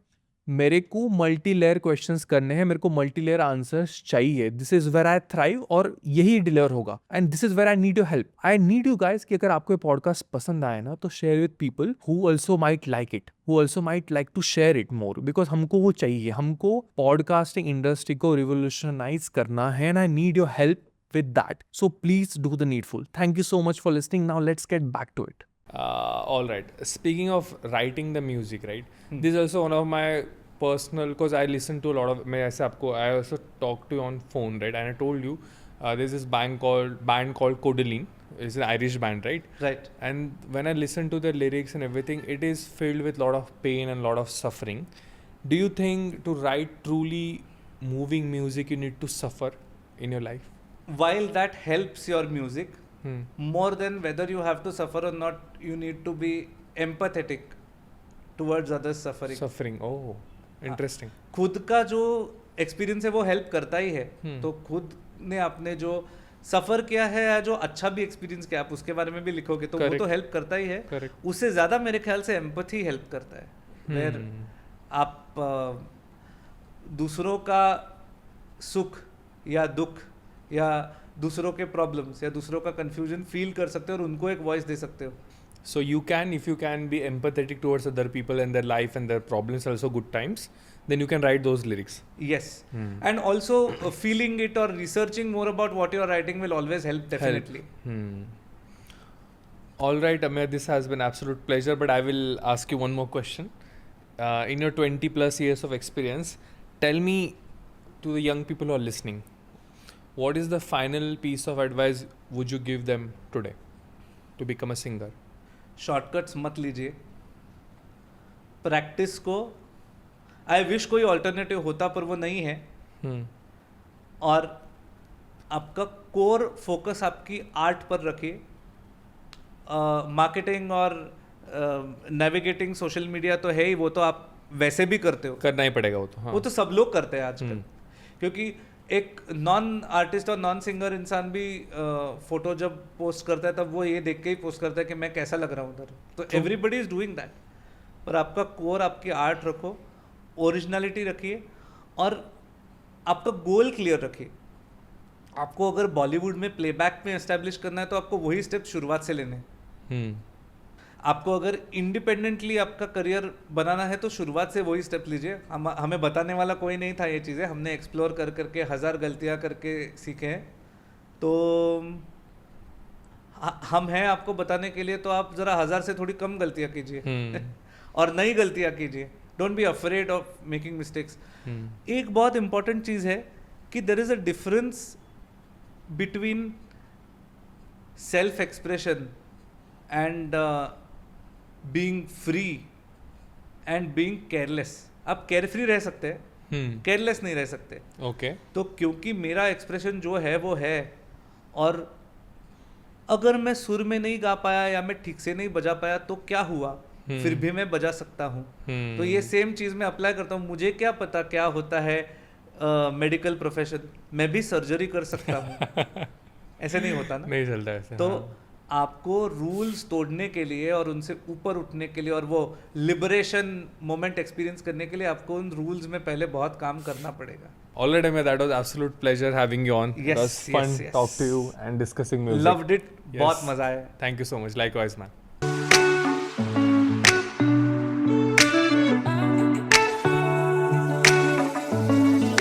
मेरे को multi layer questions करने हैं, मेरे को मल्टी लेयर आंसर्स चाहिए. This is where I thrive और यही डिलीवर होगा and this is where I need your help. I need you guys कि अगर आपको ये पॉडकास्ट पसंद आए ना तो share with people who also might like it, who also might like to share it more, because हमको वो चाहिए. हमको पॉडकास्टिंग इंडस्ट्री को रिवोल्यूशनाइज करना है and I need your help with that. So please do the needful. Thank you so much for listening. Now let's get back to it. All right. Speaking of writing the music, right? This is also one of my personal, because I listen to a lot of. I also talk to you on phone, right? And I told you, there's this band called Codaline. It's an Irish band, right? Right. And when I listen to the lyrics and everything, it is filled with a lot of pain and a lot of suffering. Do you think to write truly moving music, you need to suffer in your life? While that helps your music, more than whether you have to suffer or not, you need to be empathetic towards others suffering. Oh, interesting. खुद का जो experience है वो help करता ही है. तो खुद ने आपने जो सफर किया है या जो अच्छा भी एक्सपीरियंस किया, आप उसके बारे में भी लिखोगे तो वो तो हेल्प करता ही है. उससे ज्यादा मेरे ख्याल से एम्पैथी हेल्प करता है. फिर आप दूसरों का सुख या दुख या दूसरों के प्रॉब्लम्स या दूसरों का कंफ्यूजन फील कर सकते हो और उनको एक वॉइस दे सकते हो. So if you can be empathetic towards other people and their life and their problems, also good times, then you can write those lyrics. Yes. And also feeling it or researching more about what you're writing will always help, definitely. All right, Amir, this has been absolute pleasure, but I will ask you one more question. In your 20 plus years of experience, tell me, to the young people who are listening, what is the final piece of advice would you give them today to become a singer? Shortcuts मत लीजिए, practice को. I wish कोई alternative होता पर वो नहीं है. और आपका कोर फोकस आपकी आर्ट पर रखिए. मार्केटिंग और नेविगेटिंग सोशल मीडिया तो है ही, वो तो आप वैसे भी करते हो, करना ही पड़ेगा वो तो. हाँ. वो तो सब लोग करते हैं आजकल. क्योंकि एक नॉन आर्टिस्ट और नॉन सिंगर इंसान भी फोटो जब पोस्ट करता है तब वो ये देख के ही पोस्ट करता है कि मैं कैसा लग रहा हूँ उधर. तो एवरीबडी इज डूइंग दैट. पर आपका कोर, आपकी आर्ट रखो, ओरिजिनलिटी रखिए और आपका गोल क्लियर रखिए. आपको अगर बॉलीवुड में प्लेबैक में एस्टैब्लिश करना है तो आपको वही स्टेप शुरुआत से लेने. आपको अगर इंडिपेंडेंटली आपका करियर बनाना है तो शुरुआत से वही स्टेप लीजिए. हमें बताने वाला कोई नहीं था ये चीज़ें, हमने एक्सप्लोर कर करके 1000 गलतियां करके सीखे हैं. तो हम हैं आपको बताने के लिए, तो आप ज़रा 1000 से थोड़ी कम गलतियां कीजिए और नई गलतियां कीजिए. Don't be afraid of making mistakes. एक बहुत इंपॉर्टेंट चीज़ है कि there is a difference between self expression and being free and being careless. आप केयरफ्री रह सकते हैं, केयरलेस नहीं रह सकते. ओके. तो क्योंकि मेरा एक्सप्रेशन जो है वो है, और अगर मैं सुर में नहीं गा पाया या मैं ठीक से नहीं बजा पाया तो क्या हुआ, फिर भी मैं बजा सकता हूँ. तो ये सेम चीज़ मैं अप्लाई करता हूँ. मुझे क्या पता क्या होता है मेडिकल प्रोफेशन, मैं भी सर्जरी कर सकता हूँ. ऐसे नहीं होता ना, नहीं चलता ऐसे. तो आपको रूल्स तोड़ने के लिए और उनसे ऊपर उठने के लिए और वो लिबरेशन मोमेंट एक्सपीरियंस करने के लिए आपको उन रूल्स में पहले बहुत काम करना पड़ेगा. All right, Amit, that was absolute pleasure having you on. Yes, It was fun yes. talk to you and discussing music. Loved it. Yes. बहुत मजा आया. Thank you so much. Likewise, man.